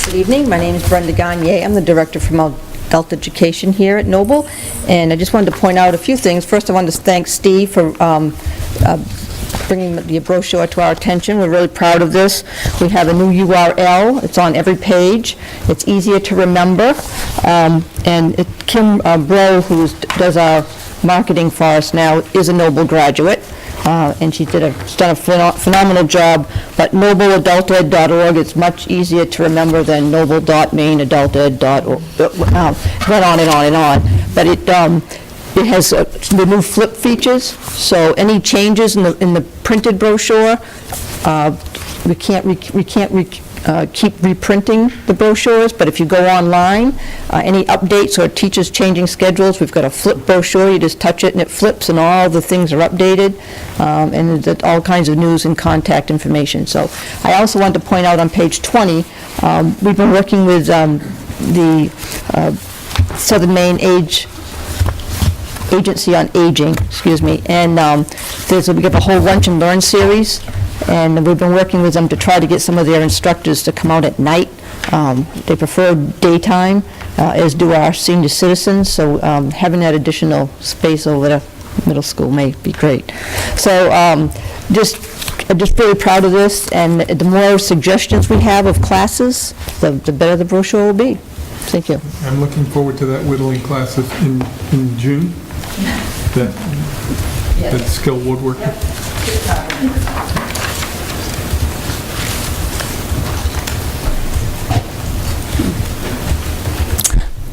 Good evening, my name is Brenda Gagne. I'm the Director from Adult Education here at Noble, and I just wanted to point out a few things. First, I wanted to thank Steve for bringing the brochure to our attention. We're really proud of this. We have a new URL. It's on every page. It's easier to remember. And Kim Bro, who does our marketing for us now, is a Noble graduate. And she's done a phenomenal job, but nobleadulted.org is much easier to remember than noble.maineadulted.org. Went on and on and on. But it has the new flip features, so any changes in the printed brochure, we can't keep reprinting the brochures, but if you go online, any updates or teachers changing schedules, we've got a flip brochure. You just touch it and it flips and all the things are updated, and there's all kinds of news and contact information. So I also wanted to point out on page 20, we've been working with the Southern Maine Agency on Aging, and we have a whole Lunch and Learn series, and we've been working with them to try to get some of their instructors to come out at night. They prefer daytime, as do our senior citizens, so having that additional space over the middle school may be great. So I'm just really proud of this, and the more suggestions we have of classes, the better the brochure will be. Thank you. I'm looking forward to that whittling class in June. That skill woodworking.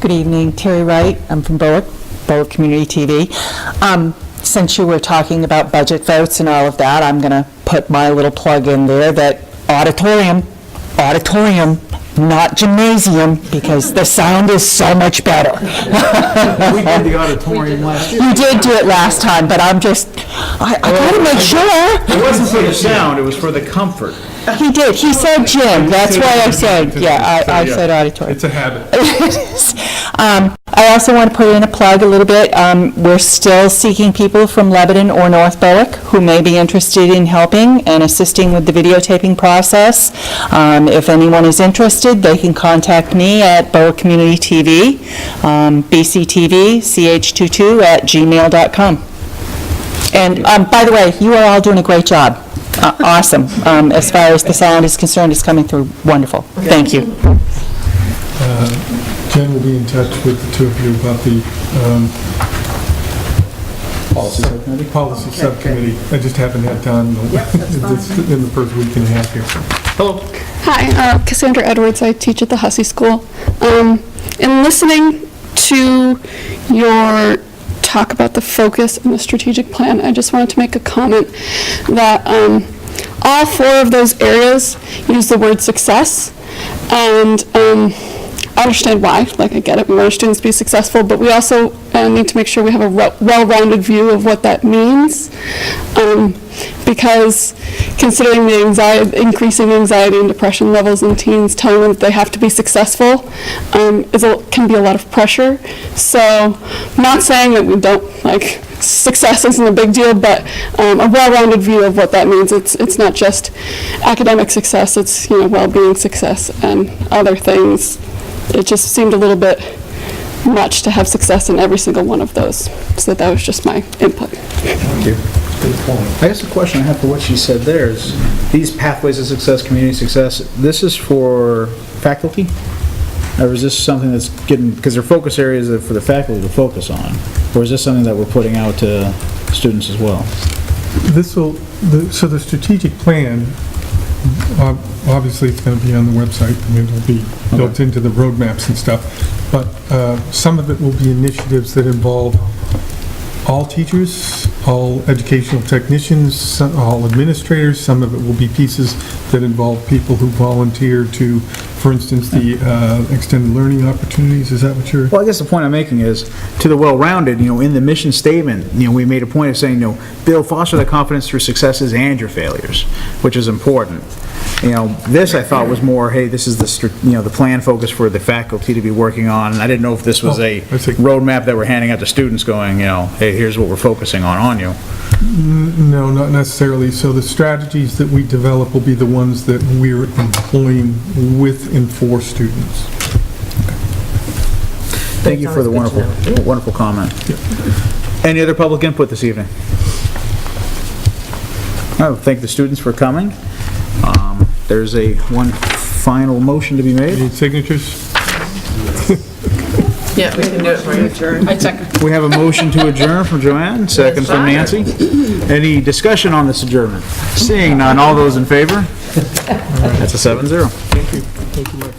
Good evening, Terry Wright. I'm from Bowick Community TV. Since you were talking about budget votes and all of that, I'm going to put my little plug in there that auditorium, not gymnasium, because the sound is so much better. We did the auditorium last year. You did do it last time, but I got to make sure. It wasn't for the sound, it was for the comfort. He did. He said gym. That's why I said, I said auditorium. It's a habit. I also want to put in a plug a little bit. We're still seeking people from Lebanon or North Bowick who may be interested in helping and assisting with the videotaping process. If anyone is interested, they can contact me at Bowick Community TV, bctvch22@gmail.com. And by the way, you are all doing a great job. Awesome. As far as the sound is concerned, it's coming through wonderful. Thank you. Jen will be in touch with the two of you about the policy subcommittee. I just haven't had time in the first week and a half here. Hello. Hi, Cassandra Edwards. I teach at the Hussey School. In listening to your talk about the focus and the strategic plan, I just wanted to make a comment that all 4 of those areas use the word success, and I understand why. Like, I get it. We want our students to be successful, but we also need to make sure we have a well-rounded view of what that means, because considering the increasing anxiety and depression levels in teens, telling them that they have to be successful can be a lot of pressure. So I'm not saying that we don't, success isn't a big deal, but a well-rounded view of what that means. It's not just academic success, it's, well-being success and other things. It just seemed a little bit much to have success in every single one of those. So that was just my input. Thank you. I guess the question I have for what she said there is, these pathways of success, community success, this is for faculty? Or is this something that's getting, because their focus areas are for the faculty to focus on? Or is this something that we're putting out to students as well? So the strategic plan, obviously it's going to be on the website, and it'll be built into the roadmaps and stuff, but some of it will be initiatives that involve all teachers, all educational technicians, all administrators. Some of it will be pieces that involve people who volunteer to, for instance, the extended learning opportunities. Is that what you're... Well, I guess the point I'm making is, to the well-rounded, in the mission statement, we made a point of saying, build, foster the confidence through successes and your failures, which is important. This I thought was more, hey, this is the plan focus for the faculty to be working on. And I didn't know if this was a roadmap that we're handing out to students going, hey, here's what we're focusing on you. No, not necessarily. So the strategies that we develop will be the ones that we're employing with and for students. Thank you for the wonderful comment. Any other public input this evening? I would thank the students for coming. There's one final motion to be made. Need signatures? Yeah, we can do it for you. I second. We have a motion to adjourn from Joanne, second from Nancy. Any discussion on this adjournment? Seeing none, all those in favor? That's a 7-0. Thank you. Thank you, Mike.